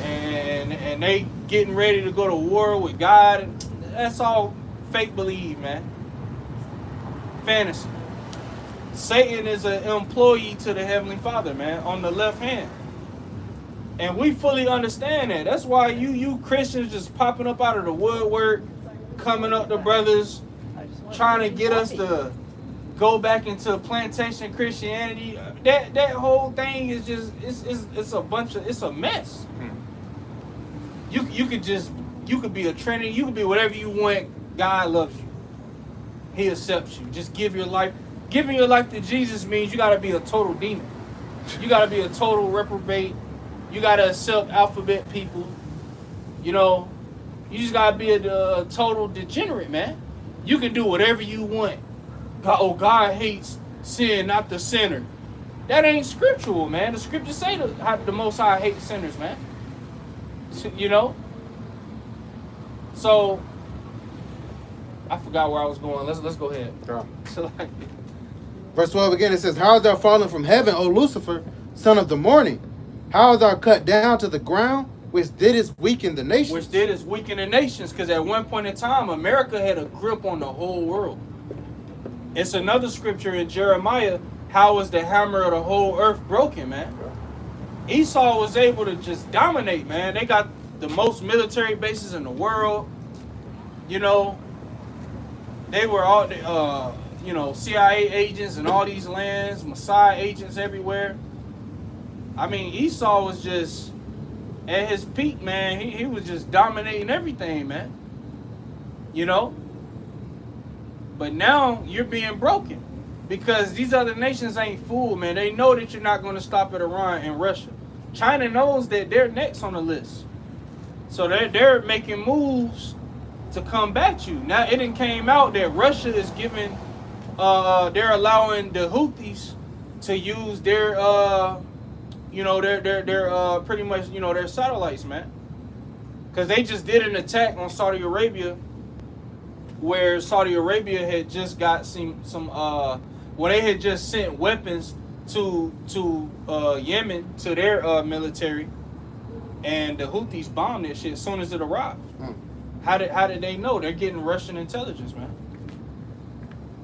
and they getting ready to go to war with God. That's all fake believe, man. Fantasy. Satan is an employee to the Heavenly Father, man, on the left hand. And we fully understand that. That's why you Christians just popping up out of the woodwork, coming up to brothers, trying to get us to go back into plantation Christianity. That whole thing is just it's a mess. You could be a Trinity, you could be whatever you want. God loves you. He accepts you. Just give your life. Giving your life to Jesus means you gotta be a total demon. You gotta be a total reprobate. You gotta accept alphabet people. You know, you just gotta be a total degenerate, man. You can do whatever you want. God hates sin, not the sinner. That ain't scriptural, man. The scriptures say the Most High hates sinners, man. You know? So, I forgot where I was going. Let's go ahead. So, Verse 12 again, it says, How art thou fallen from heaven, O Lucifer, son of the morning? How art thou cut down to the ground, which didst weaken the nations? Which did weaken the nations, because at one point in time, America had a grip on the whole world. It's another scripture in Jeremiah, how was the hammer of the whole earth broken, man? Esau was able to just dominate, man. They got the most military bases in the world. You know, they were all, CIA agents in all these lands, Mossad agents everywhere. I mean, Esau was just at his peak, man. He was just dominating everything, man. You know? But now you're being broken because these other nations ain't fooled, man. They know that you're not going to stop at Iran and Russia. China knows that they're next on the list. So they're making moves to combat you. Now it done came out that Russia is giving, they're allowing the Houthis to use their, their pretty much, their satellites, man. Because they just did an attack on Saudi Arabia, where Saudi Arabia had just got they had just sent weapons to Yemen, to their military, and the Houthis bombed that shit as soon as it arrived. How did they know? They're getting Russian intelligence, man.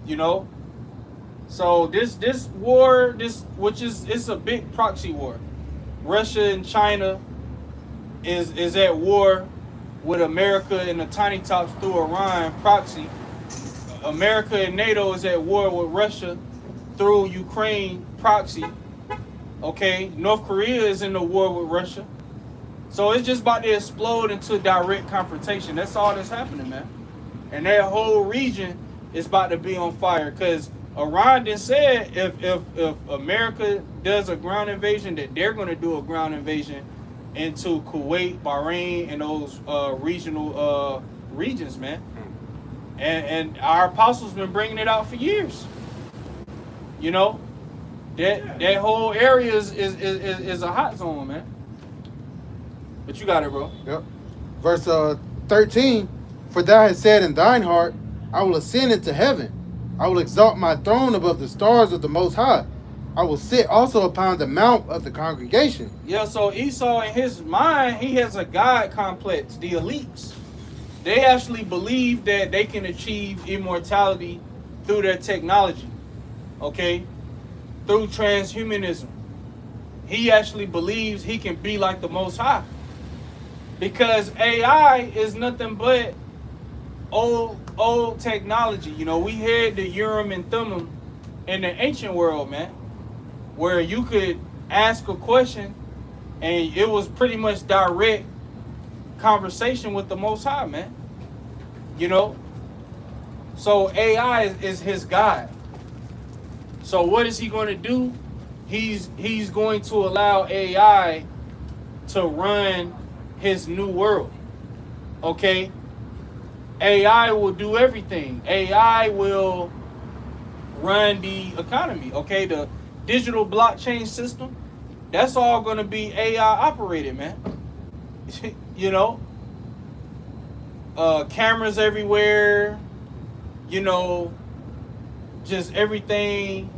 You know? So this war, which is it's a big proxy war. Russia and China is at war with America and the tiny tops through Iran proxy. America and NATO is at war with Russia through Ukraine proxy. Okay, North Korea is in the war with Russia. So it's just about to explode into direct confrontation. That's all that's happening, man. And that whole region is about to be on fire because Iran then said if America does a ground invasion, that they're going to do a ground invasion into Kuwait, Bahrain, and those regional regions, man. And our apostles been bringing it out for years. You know, that whole area is a hot zone, man. But you got it, bro. Yep. Verse 13, For thou hast said in thine heart, I will ascend into heaven. I will exalt my throne above the stars of the Most High. I will sit also upon the mount of the congregation. Yeah, so Esau, in his mind, he has a God complex, the elites. They actually believe that they can achieve immortality through their technology, okay? Through transhumanism. He actually believes he can be like the Most High. Because AI is nothing but old technology. You know, we had the Urim and Thummim in the ancient world, man, where you could ask a question and it was pretty much direct conversation with the Most High, man. You know? So AI is his God. So what is he going to do? He's going to allow AI to run his new world. Okay? AI will do everything. AI will run the economy. Okay? The digital blockchain system, that's all going to be AI operated, man. You know? Cameras everywhere. You know, just everything.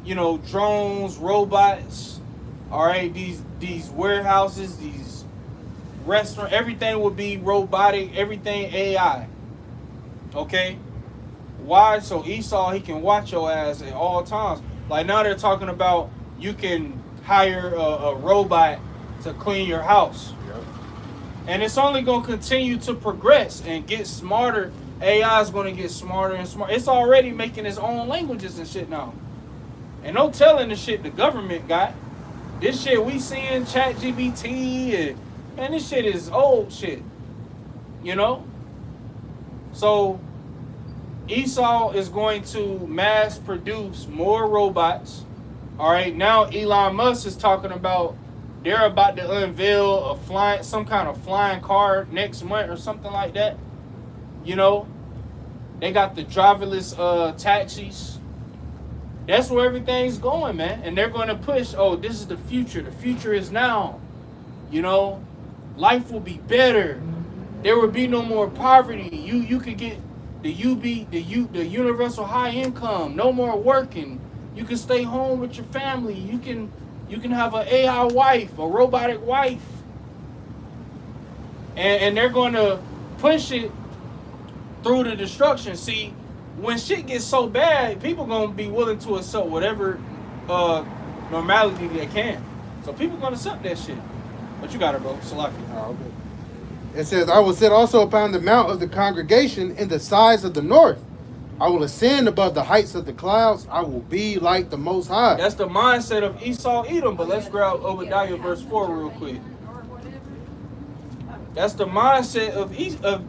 You know, drones, robots. All right, these warehouses, these restaurants, everything will be robotic, everything AI. Okay? Why? So Esau, he can watch your ass at all times. Like now they're talking about you can hire a robot to clean your house. Yep. And it's only going to continue to progress and get smarter. AI is going to get smarter and smarter. It's already making its own languages and shit now. And no telling the shit the government got. This shit we seeing, ChatGPT, and man, this shit is old shit. You know? So Esau is going to mass produce more robots. All right, now Elon Musk is talking about they're about to unveil some kind of flying car next month or something like that. You know? They got the driverless taxis. That's where everything's going, man. And they're going to push, oh, this is the future. The future is now. You know, life will be better. There will be no more poverty. You could get the universal high income. No more working. You can stay home with your family. You can have an AI wife, a robotic wife. And they're going to push it through the destruction. See, when shit gets so bad, people gonna be willing to accept whatever normality they can. So people gonna accept that shit. But you got it, bro. Salaki. Oh, okay. It says, I will sit also upon the mount of the congregation in the sides of the north. I will ascend above the heights of the clouds. I will be like the Most High. That's the mindset of Esau Edom. But let's grab Obadiah verse 4 real quick. That's the mindset of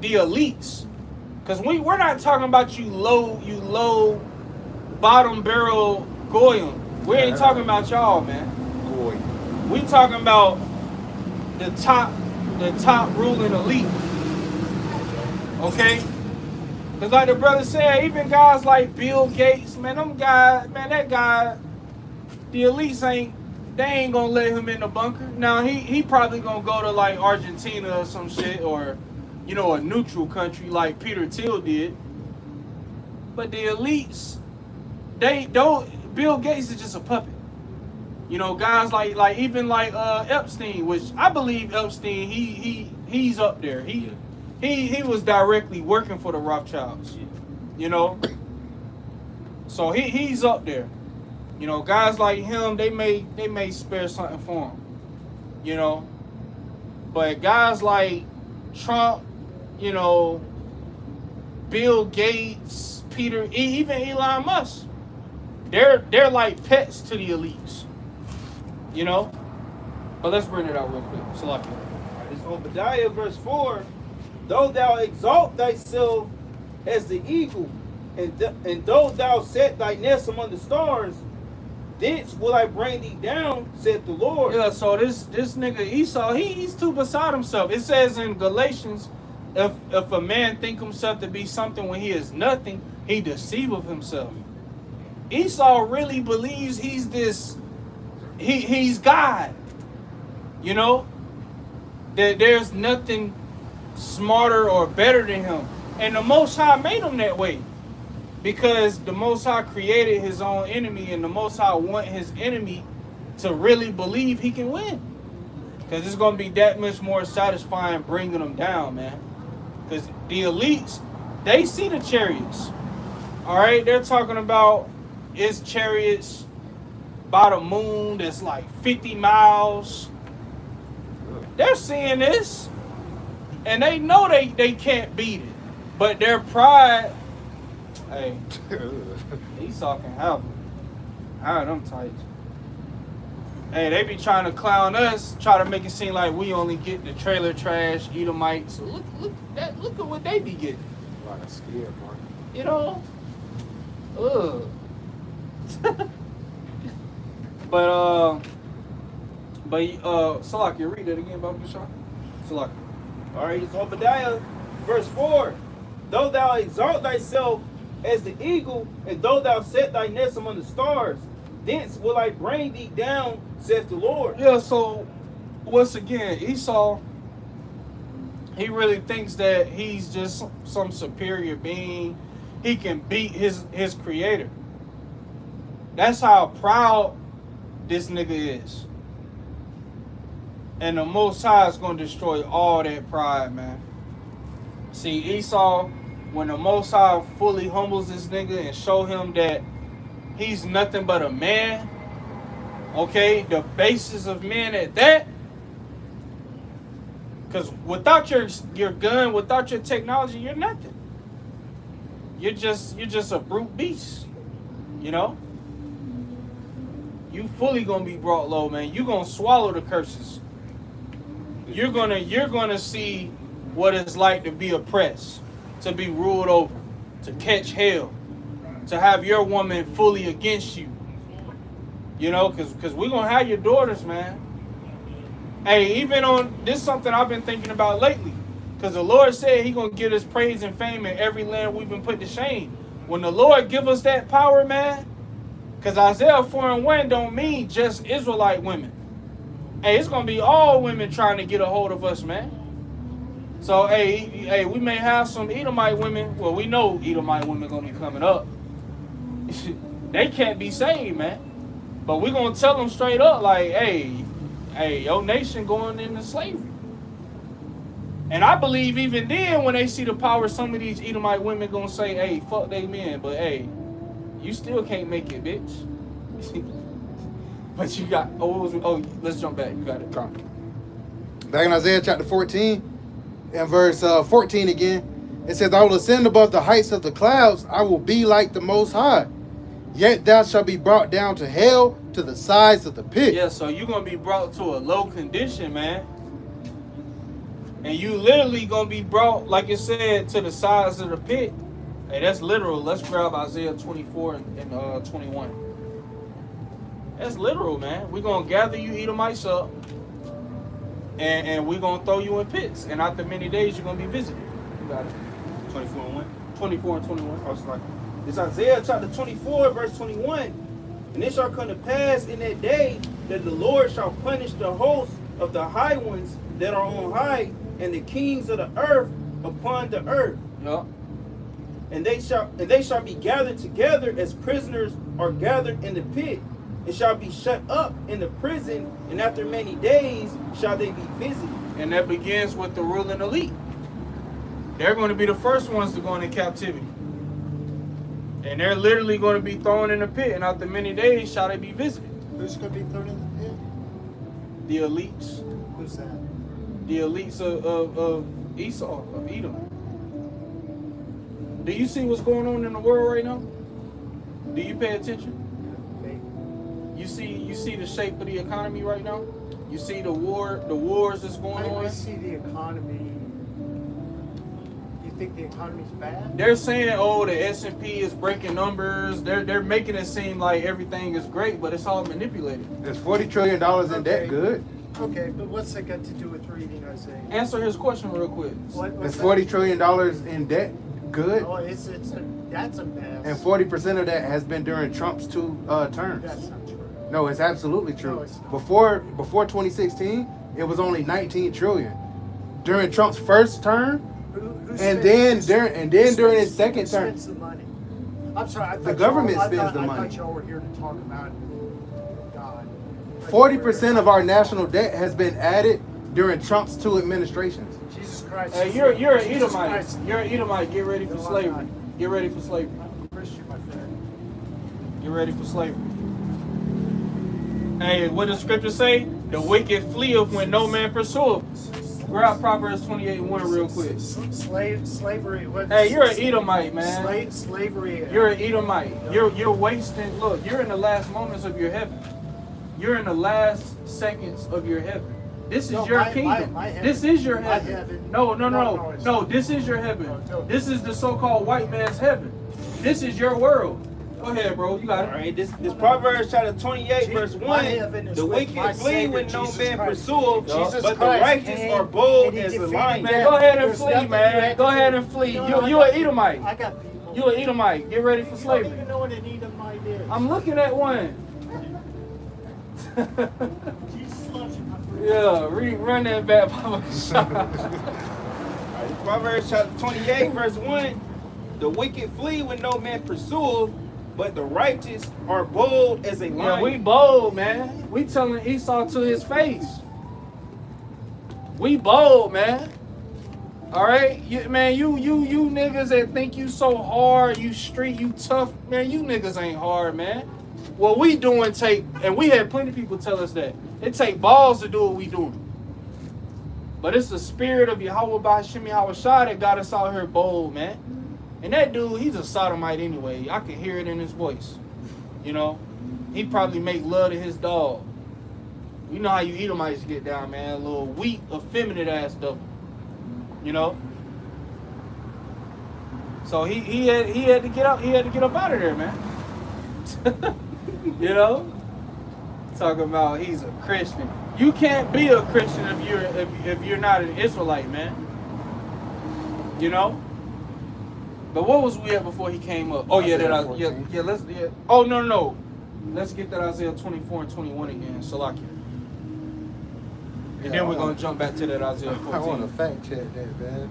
the elites. Because we're not talking about you low bottom barrel goyim. We ain't talking about y'all, man. Goy. We talking about the top ruling elite. Okay? Because like the brother said, even guys like Bill Gates, man, that guy, the elites they ain't gonna let him in the bunker. Now he probably gonna go to like Argentina or some shit, or you know, a neutral country like Peter Thiel did. But the elites, Bill Gates is just a puppet. You know, guys like Epstein, which I believe Epstein, he's up there. He was directly working for the Rothschilds. You know? So he's up there. You know, guys like him, they may spare something for him. You know? But guys like Trump, you know, Bill Gates, even Elon Musk, they're like pets to the elites, you know. But let's bring it out real quick. Salaki. This Obadiah verse 4. Though thou exalt thyself as the eagle, and though thou set thy nest among the stars, thence will I bring thee down, said the Lord. Yeah. So this nigga Esau, he's too beside himself. It says in Galatians, if a man think himself to be something when he is nothing, he deceiveth himself. Esau really believes he's this. He's God. You know, that there's nothing smarter or better than him, and the Most High made him that way. Because the Most High created his own enemy, and the Most High want his enemy to really believe he can win. Because it's going to be that much more satisfying bringing them down, man. Because the elites, they see the chariots. All right? They're talking about it's chariots by the moon that's like 50 miles. They're seeing this. And they know they can't beat it. But their pride, hey, Esau can have them. How them tight. Hey, they be trying to clown us, try to make it seem like we only get the trailer trash, Edomites. So look at what they be getting. A lot of scared, Mark. You know? Ugh. But Salakia, read that again, Baba Bashar. Salakia. All right, it's Obadiah, verse 4. Though thou exalt thyself as the eagle, and though thou set thy nest among the stars, thence will I bring thee down, saith the Lord. Yeah, so once again, Esau, he really thinks that he's just some superior being. He can beat his creator. That's how proud this nigga is. And the Most High is going to destroy all that pride, man. See, Esau, when the Most High fully humbles this nigga and show him that he's nothing but a man, okay, the basis of men at that, because without your gun, without your technology, you're nothing. You're just a brute beast, you know? You fully gonna be brought low, man. You gonna swallow the curses. You're gonna see what it's like to be oppressed, to be ruled over, to catch hell, to have your woman fully against you. You know, because we're gonna have your daughters, man. Hey, even on this is something I've been thinking about lately. Because the Lord said he gonna give us praise and fame in every land we've been put to shame. When the Lord give us that power, man, because Isaiah 4:1 don't mean just Israelite women. Hey, it's gonna be all women trying to get a hold of us, man. So, hey, we may have some Edomite women. Well, we know Edomite women gonna be coming up. They can't be saved, man. But we're gonna tell them straight up, like, hey, your nation going into slavery. And I believe even then, when they see the power, some of these Edomite women gonna say, hey, fuck they men, but hey, you still can't make it, bitch. But you got, let's jump back. You got it. Back in Isaiah chapter 14, and verse 14 again, it says, I will ascend above the heights of the clouds. I will be like the Most High. Yet thou shalt be brought down to hell, to the sides of the pit. Yeah, so you're going to be brought to a low condition, man. And you literally going to be brought, like it said, to the sides of the pit. Hey, that's literal. Let's grab Isaiah 24 and 21. That's literal, man. We're going to gather you Edomites up, and we're going to throw you in pits. And after many days, you're going to be visited. You got it. 24 and 1. 24 and 21. I was like, it's Isaiah chapter 24, verse 21. And it shall come to pass in that day that the Lord shall punish the hosts of the high ones that are on high, and the kings of the earth upon the earth. Yep. And they shall be gathered together as prisoners are gathered in the pit, and shall be shut up in the prison, and after many days shall they be visited. And that begins with the ruling elite. They're going to be the first ones to go into captivity. And they're literally going to be thrown in the pit, and after many days shall they be visited. Who's going to be thrown in the pit? The elites. Who's that? The elites of Esau, of Edom. Do you see what's going on in the world right now? Do you pay attention? You see the shape of the economy right now? You see the wars that's going on? I see the economy. You think the economy's bad? They're saying, oh, the S&P is breaking numbers. They're making it seem like everything is great, but it's all manipulated. There's $40 trillion in debt. Good. Okay, but what's that got to do with reading Isaiah? Answer his question real quick. There's $40 trillion in debt. Good. Oh, that's a mess. And 40% of that has been during Trump's two terms. That's not true. No, it's absolutely true. No, it's not. Before 2016, it was only 19 trillion. During Trump's first term, Who and then during his second who term. spends the money? I'm sorry. I thought The government y'all- I spends thought- the I money. thought y'all were here to talk about God. 40% of our national debt has been added during Trump's 2 administrations. Jesus Christ. Hey, you're an Jesus Edomite. Christ. You're an Edomite. Get ready for No, I'm slavery. not. Get ready for slavery. I'm a Christian, my friend. Get ready for slavery. Hey, what does scripture say? The wicked fleeth when no man pursueth. Grab Proverbs 28:1 real quick. Slavery. What, Hey, you're an Edomite, man. Slavery. You're an Edomite. You're wasting. Look, you're in the last moments of your heaven. You're in the last seconds of your heaven. This is No, your my kingdom. heaven. This is your My heaven. heaven. No. it's No, not. this is your heaven. No. This is the so-called white man's heaven. This is your world. Go ahead, bro. You got All it. right, this Proverbs chapter 28, verse My 1. heaven is The with wicked my flee Savior, when no Jesus man Christ. pursueth, Jesus but the Christ righteous came are bold and he as a defeated lion. Man, death. go ahead and There's flee, nothing you man. have Go to ahead do. and flee. No, You I an got- Edomite. I got people. You an Edomite. Get ready for You don't slavery. even know what an Edomite is. I'm looking at one. Jesus loves you, my friend. Yeah, run that back, Papa. Proverbs chapter 28, verse 1. The wicked flee when no man pursueth, but the righteous are bold as a Yeah, lion. we bold, man. We telling Esau to his face. We bold, man. All right, you niggas that think you so hard, you street, you tough, man. You niggas ain't hard, man. What we doing take, and we had plenty of people tell us that it take balls to do what we doing. But it's the spirit of Yahweh Ba'ashim Yahushua that got us out here bold, man. And that dude, he's a sodomite anyway. I can hear it in his voice. You know, he probably make love to his dog. You know how you Edomites get down, man. A little weak, effeminate ass devil. You know. So he had to get up. He had to get up out of there, man. You know, talking about he's a Christian. You can't be a Christian if you're not an Israelite, man. You know. But what was we at before he came up? Oh yeah, let's Oh no. Let's get that Isaiah 24 and 21 again, Salakia. And then we're gonna jump back to that Isaiah 14. I want to fact check that, man.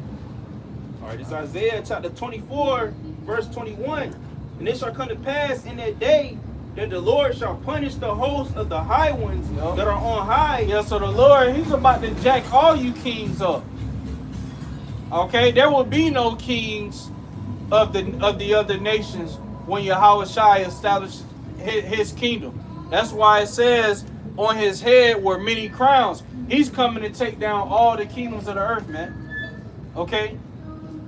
All right, it's Isaiah chapter 24, verse 21. And it shall come to pass in that day that the Lord shall punish the host of the high ones Yup. that are on high. Yeah, so the Lord, he's about to jack all you kings up. Okay, there will be no kings of the other nations when Yahweh Shai established his kingdom. That's why it says on his head were many crowns. He's coming to take down all the kingdoms of the earth, man. Okay?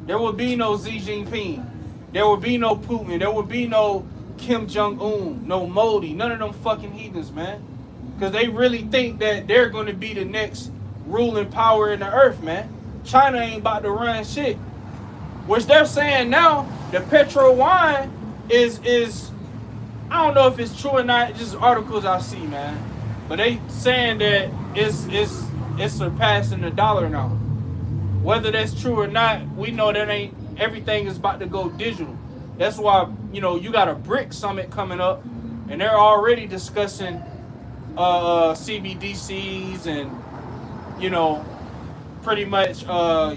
There will be no Xi Jinping. There will be no Putin. There will be no Kim Jong-un, no Modi, none of them fucking heathens, man. Because they really think that they're going to be the next ruling power in the earth, man. China ain't about to run shit. Which they're saying now, the petro wine is I don't know if it's true or not, just articles I see, man. But they saying that it's surpassing the dollar now. Whether that's true or not, we know that ain't everything is about to go digital. That's why, you know, you got a BRIC summit coming up, and they're already discussing CBDCs and, you know, pretty much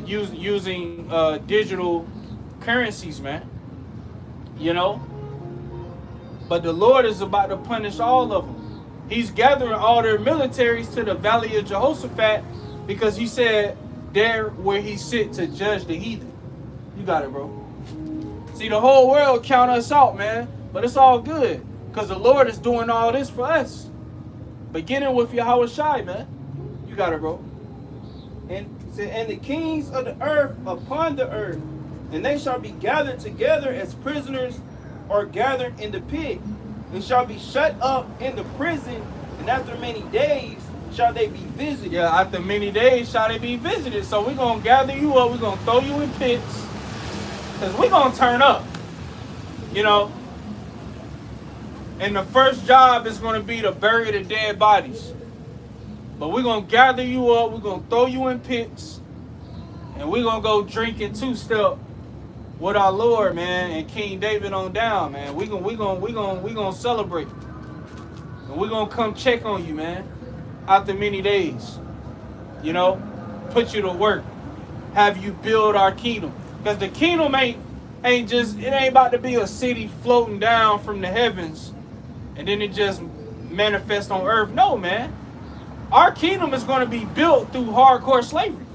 using digital currencies, man. You know? But the Lord is about to punish all of them. He's gathering all their militaries to the valley of Jehoshaphat because he said there where he sit to judge the heathen. You got it, bro. See, the whole world count us out, man. But it's all good because the Lord is doing all this for us. Beginning with Yahweh Shai, man. You got it, bro. And the kings of the earth upon the earth, and they shall be gathered together as prisoners are gathered in the pit, and shall be shut up in the prison, and after many days shall they be visited. Yeah, after many days shall they be visited. So we're going to gather you up. We're going to throw you in pits. Because we're going to turn up. You know? And the first job is going to be to bury the dead bodies. But we're going to gather you up. We're going to throw you in pits. And we're going to go drinking two-step with our Lord, man, and King David on down, man. We're gonna celebrate. And we're going to come check on you, man, after many days. You know? Put you to work. Have you build our kingdom. Because the kingdom ain't it ain't about to be a city floating down from the heavens and then it just manifests on earth. No, man. Our kingdom is going to be built through hardcore slavery.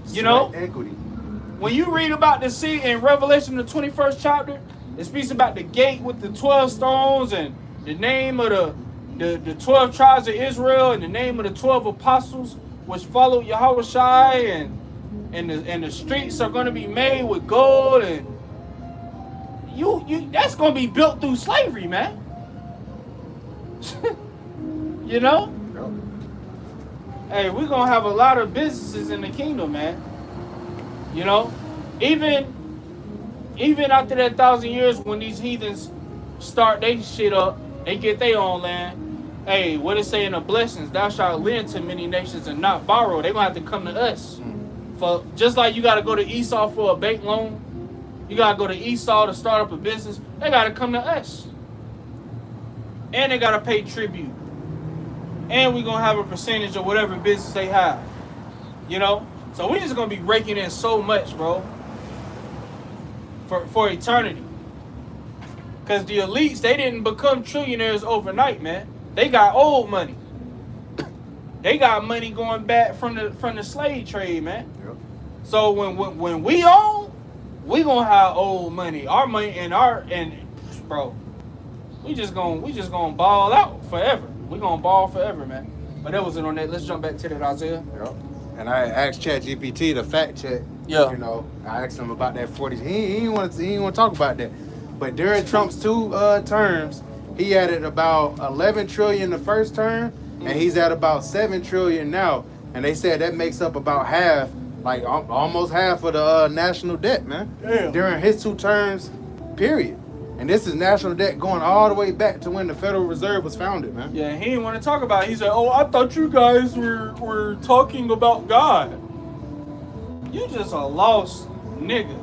You know? Sweat equity. When you read about the city in Revelation, the 21st chapter, it speaks about the gate with the 12 stones and the name of the 12 tribes of Israel and the name of the 12 apostles which followed Yahushua, and the streets are going to be made with gold, and you that's going to be built through slavery, man. You know? Hey, we're going to have a lot of businesses in the kingdom, man. You know? Even after that 1,000 years, when these heathens start their shit up, they get their own land. Hey, what it say in the blessings? Thou shalt lend to many nations and not borrow. They're going to have to come to us. For just like you got to go to Esau for a bank loan, you got to go to Esau to start up a business, they got to come to us. And they got to pay tribute. And we're going to have a percentage of whatever business they have. You know? So we're just going to be raking in so much, bro. For eternity. Because the elites, they didn't become trillionaires overnight, man. They got old money. They got money going back from the slave trade, man. Yep. So when we own, we gonna have old money. Our money and bro, we just gonna ball out forever. We gonna ball forever, man. But that wasn't on that. Let's jump back to that, Isaiah. Yep. And I asked ChatGPT to fact check. Yeah. You know, I asked him about that 40. He didn't want to talk about that. But during Trump's two terms, he added about 11 trillion the first term, and he's at about 7 trillion now. And they said that makes up about half, like almost half of the national debt, man. Damn. During his 2 terms, period. And this is national debt going all the way back to when the Federal Reserve was founded, man. Yeah, he didn't want to talk about it. He said, "Oh, I thought you guys were talking about God." You just a lost nigga.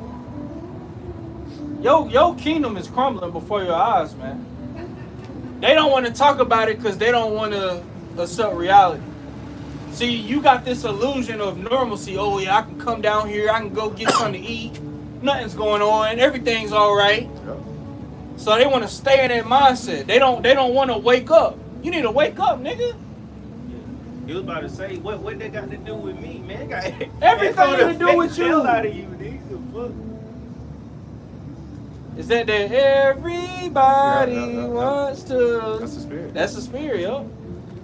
Your kingdom is crumbling before your eyes, man. They don't want to talk about it because they don't want to accept reality. See, you got this illusion of normalcy. Oh yeah, I can come down here, I can go get something to eat. Nothing's going on, everything's all right. Yep. So they want to stay in that mindset. They don't want to wake up. You need to wake up, nigga. He was about to say, what they got to do with me, man? Got everything to do with you. Out of you, nigga. Fuck. Is that everybody wants to? That's the spirit. That's the spirit, yo.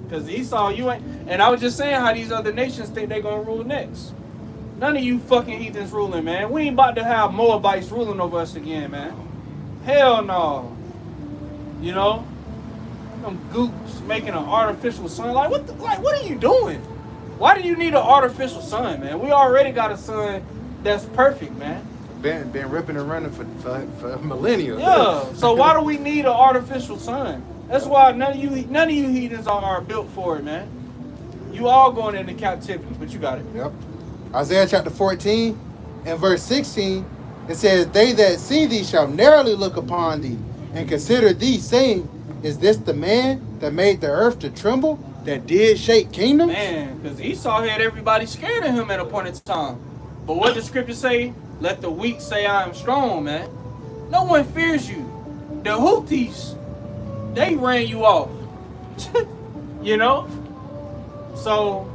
Because Esau, you ain't. And I was just saying how these other nations think they gonna rule next. None of you fucking heathens ruling, man. We ain't about to have Moabites ruling over us again, man. Hell no. You know, them goops making an artificial sun. Like what are you doing? Why do you need an artificial sun, man? We already got a sun that's perfect, man. Been ripping and running for millennia. Yeah. So why do we need an artificial sun? That's why none of you heathens are built for it, man. You all going into captivity, but you got it. Yep. Isaiah chapter 14 and verse 16, it says, "They that see thee shall narrowly look upon thee, and consider thee, saying, Is this the man that made the earth to tremble, that did shake kingdoms?" Man, because Esau had everybody scared of him at a point in time. But what does scripture say? Let the weak say I am strong, man. No one fears you. The Houthis, they ran you off. You know? So,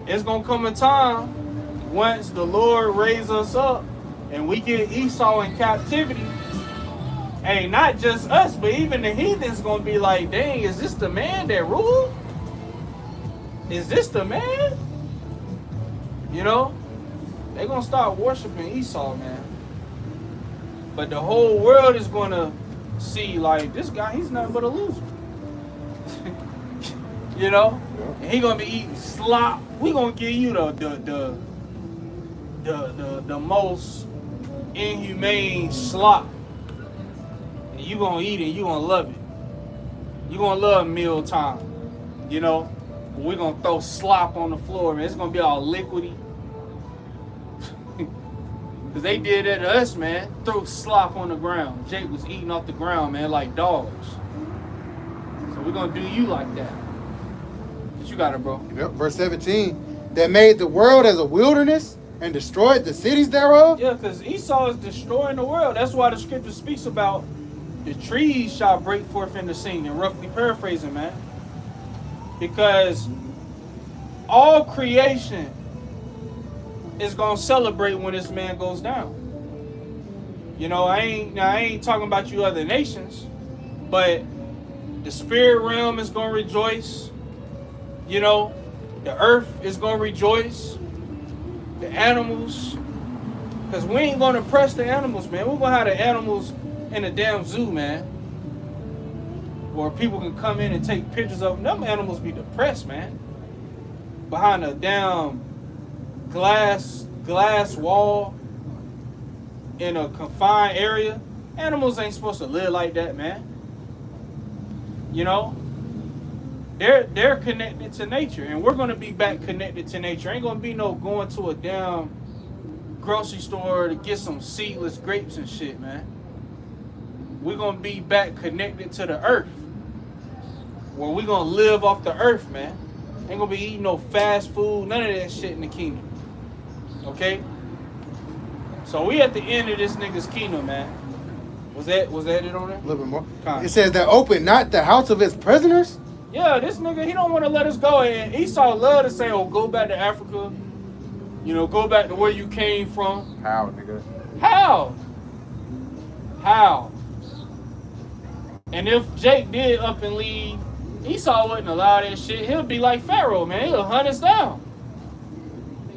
it's going to come a time once the Lord raises us up and we get Esau in captivity. Hey, not just us, but even the heathens going to be like, dang, is this the man that ruled? Is this the man? You know? They're going to start worshiping Esau, man. But the whole world is going to see, like, this guy, he's nothing but a loser. You know? And he going to be eating slop. We going to give you the most inhumane slop. And you going to eat it. You going to love it. You going to love mealtime. You know? We're going to throw slop on the floor, man. It's going to be all liquidy. Because they did that to us, man. Threw slop on the ground. Jake was eating off the ground, man, like dogs. So we're going to do you like that. But you got it, bro. Yep. Verse 17, "That made the world as a wilderness, and destroyed the cities thereof? Yeah, because Esau is destroying the world. That's why the scripture speaks about the trees shall break forth in the scene, and roughly paraphrasing, man. Because all creation is gonna celebrate when this man goes down. You know, I ain't talking about you other nations, but the spirit realm is gonna rejoice. You know, the earth is gonna rejoice. The animals, because we ain't gonna oppress the animals, man. We're gonna have the animals in a damn zoo, man, where people can come in and take pictures of them. Them animals be depressed, man, behind a damn glass wall in a confined area. Animals ain't supposed to live like that, man. You know, they're connected to nature, and we're gonna be back connected to nature. Ain't gonna be no going to a damn grocery store to get some seedless grapes and shit, man. We're gonna be back connected to the earth, where we're gonna live off the earth, man. Ain't gonna be eating no fast food, none of that shit in the kingdom. Okay? So we at the end of this nigga's kingdom, man. Was that it on there? A little bit more. Kind. It says that open not the house of his prisoners. Yeah, this nigga, he don't want to let us go. And Esau love to say, oh, go back to Africa. You know, go back to where you came from. How, nigga? How? And if Jake did up and leave, Esau wouldn't allow that shit. He'll be like Pharaoh, man. He'll hunt us down.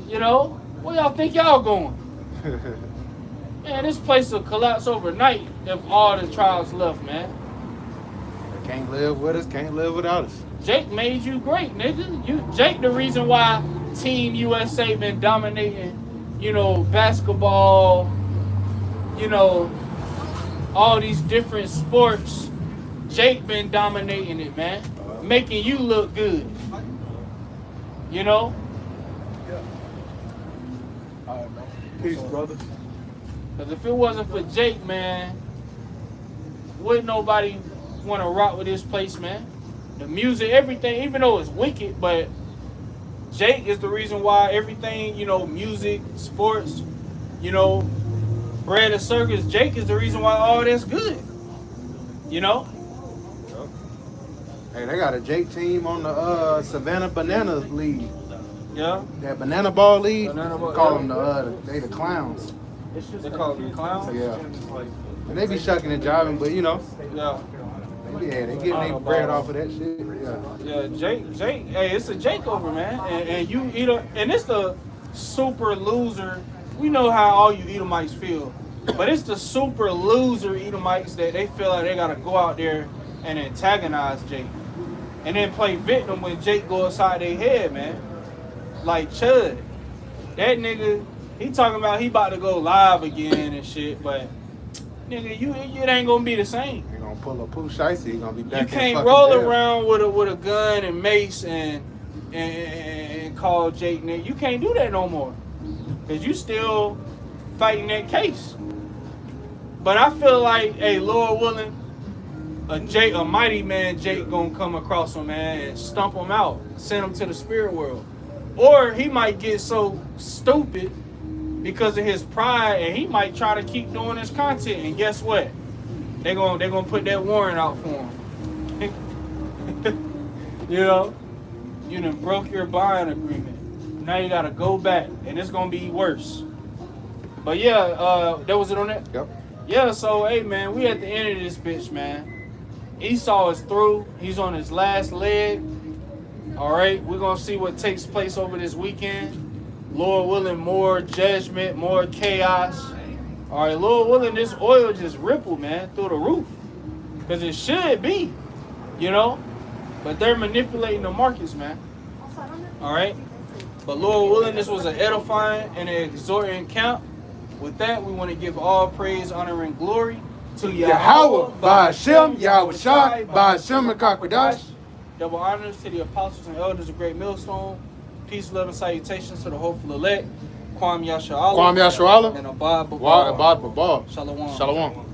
You know? Where y'all think y'all going? Man, this place will collapse overnight if all the tribes left, man. They can't live with us, can't live without us. Jake made you great, nigga. Jake the reason why Team USA been dominating, you know, basketball, you know, all these different sports. Jake been dominating it, man. Making you look good. You know? Peace, brother. Because if it wasn't for Jake, man, wouldn't nobody want to rock with this place, man. The music, everything, even though it's wicked, but Jake is the reason why everything, you know, music, sports, you know, bread and circus, Jake is the reason why all that's good. You know? Hey, they got a Jake team on the Savannah Banana League. Yeah. That Banana Ball League. Banana Ball, Call yeah. them they the clowns. They call them clowns? Yeah. And they be shucking and jiving, but you know, Yeah. they getting their bread off of that shit. Yeah. Yeah, Jake, hey, it's a Jake over, man. And you and it's the super loser. We know how all you Edomites feel. But it's the super loser Edomites that they feel like they gotta go out there and antagonize Jake. And then play victim when Jake go inside their head, man. Like Chud. That nigga, he talking about he about to go live again and shit, but nigga, it ain't gonna be the same. He gonna pull a Pooh Shiesty, he gonna be back You in can't fucking roll jail. around with a gun and mace and call Jake nigga. You can't do that no more. Cause you still fighting that case. But I feel like, hey, Lord willing, a mighty man Jake gonna come across him, man, and stump him out, send him to the spirit world. Or he might get so stupid because of his pride, and he might try to keep doing his content. And guess what? They're gonna put that warrant out for him. You know, you done broke your buying agreement. Now you gotta go back, and it's gonna be worse. But yeah, that was it on that. Yep. Yeah, so hey man, we at the end of this bitch, man. Esau is through. He's on his last leg. All right, we're gonna see what takes place over this weekend. Lord willing, more judgment, more chaos. All right, Lord willing, this oil just rippled, man, through the roof. Because it should be, you know. But they're manipulating the markets, man. All right. But Lord willing, this was an edifying and an exhorting count. With that, we want to give all praise, honor, and glory to Yahweh, Ba'ashem, Yahweh Shai, Ba'ashem, and Kakwadash. Double honors to the apostles and elders of Great Millstone. Peace, love, and salutations to the hopeful elect. Kwam Yasharallah. Kwam Yasharallah. And Abad Abad Babal. Babal. Shalom. Shalom.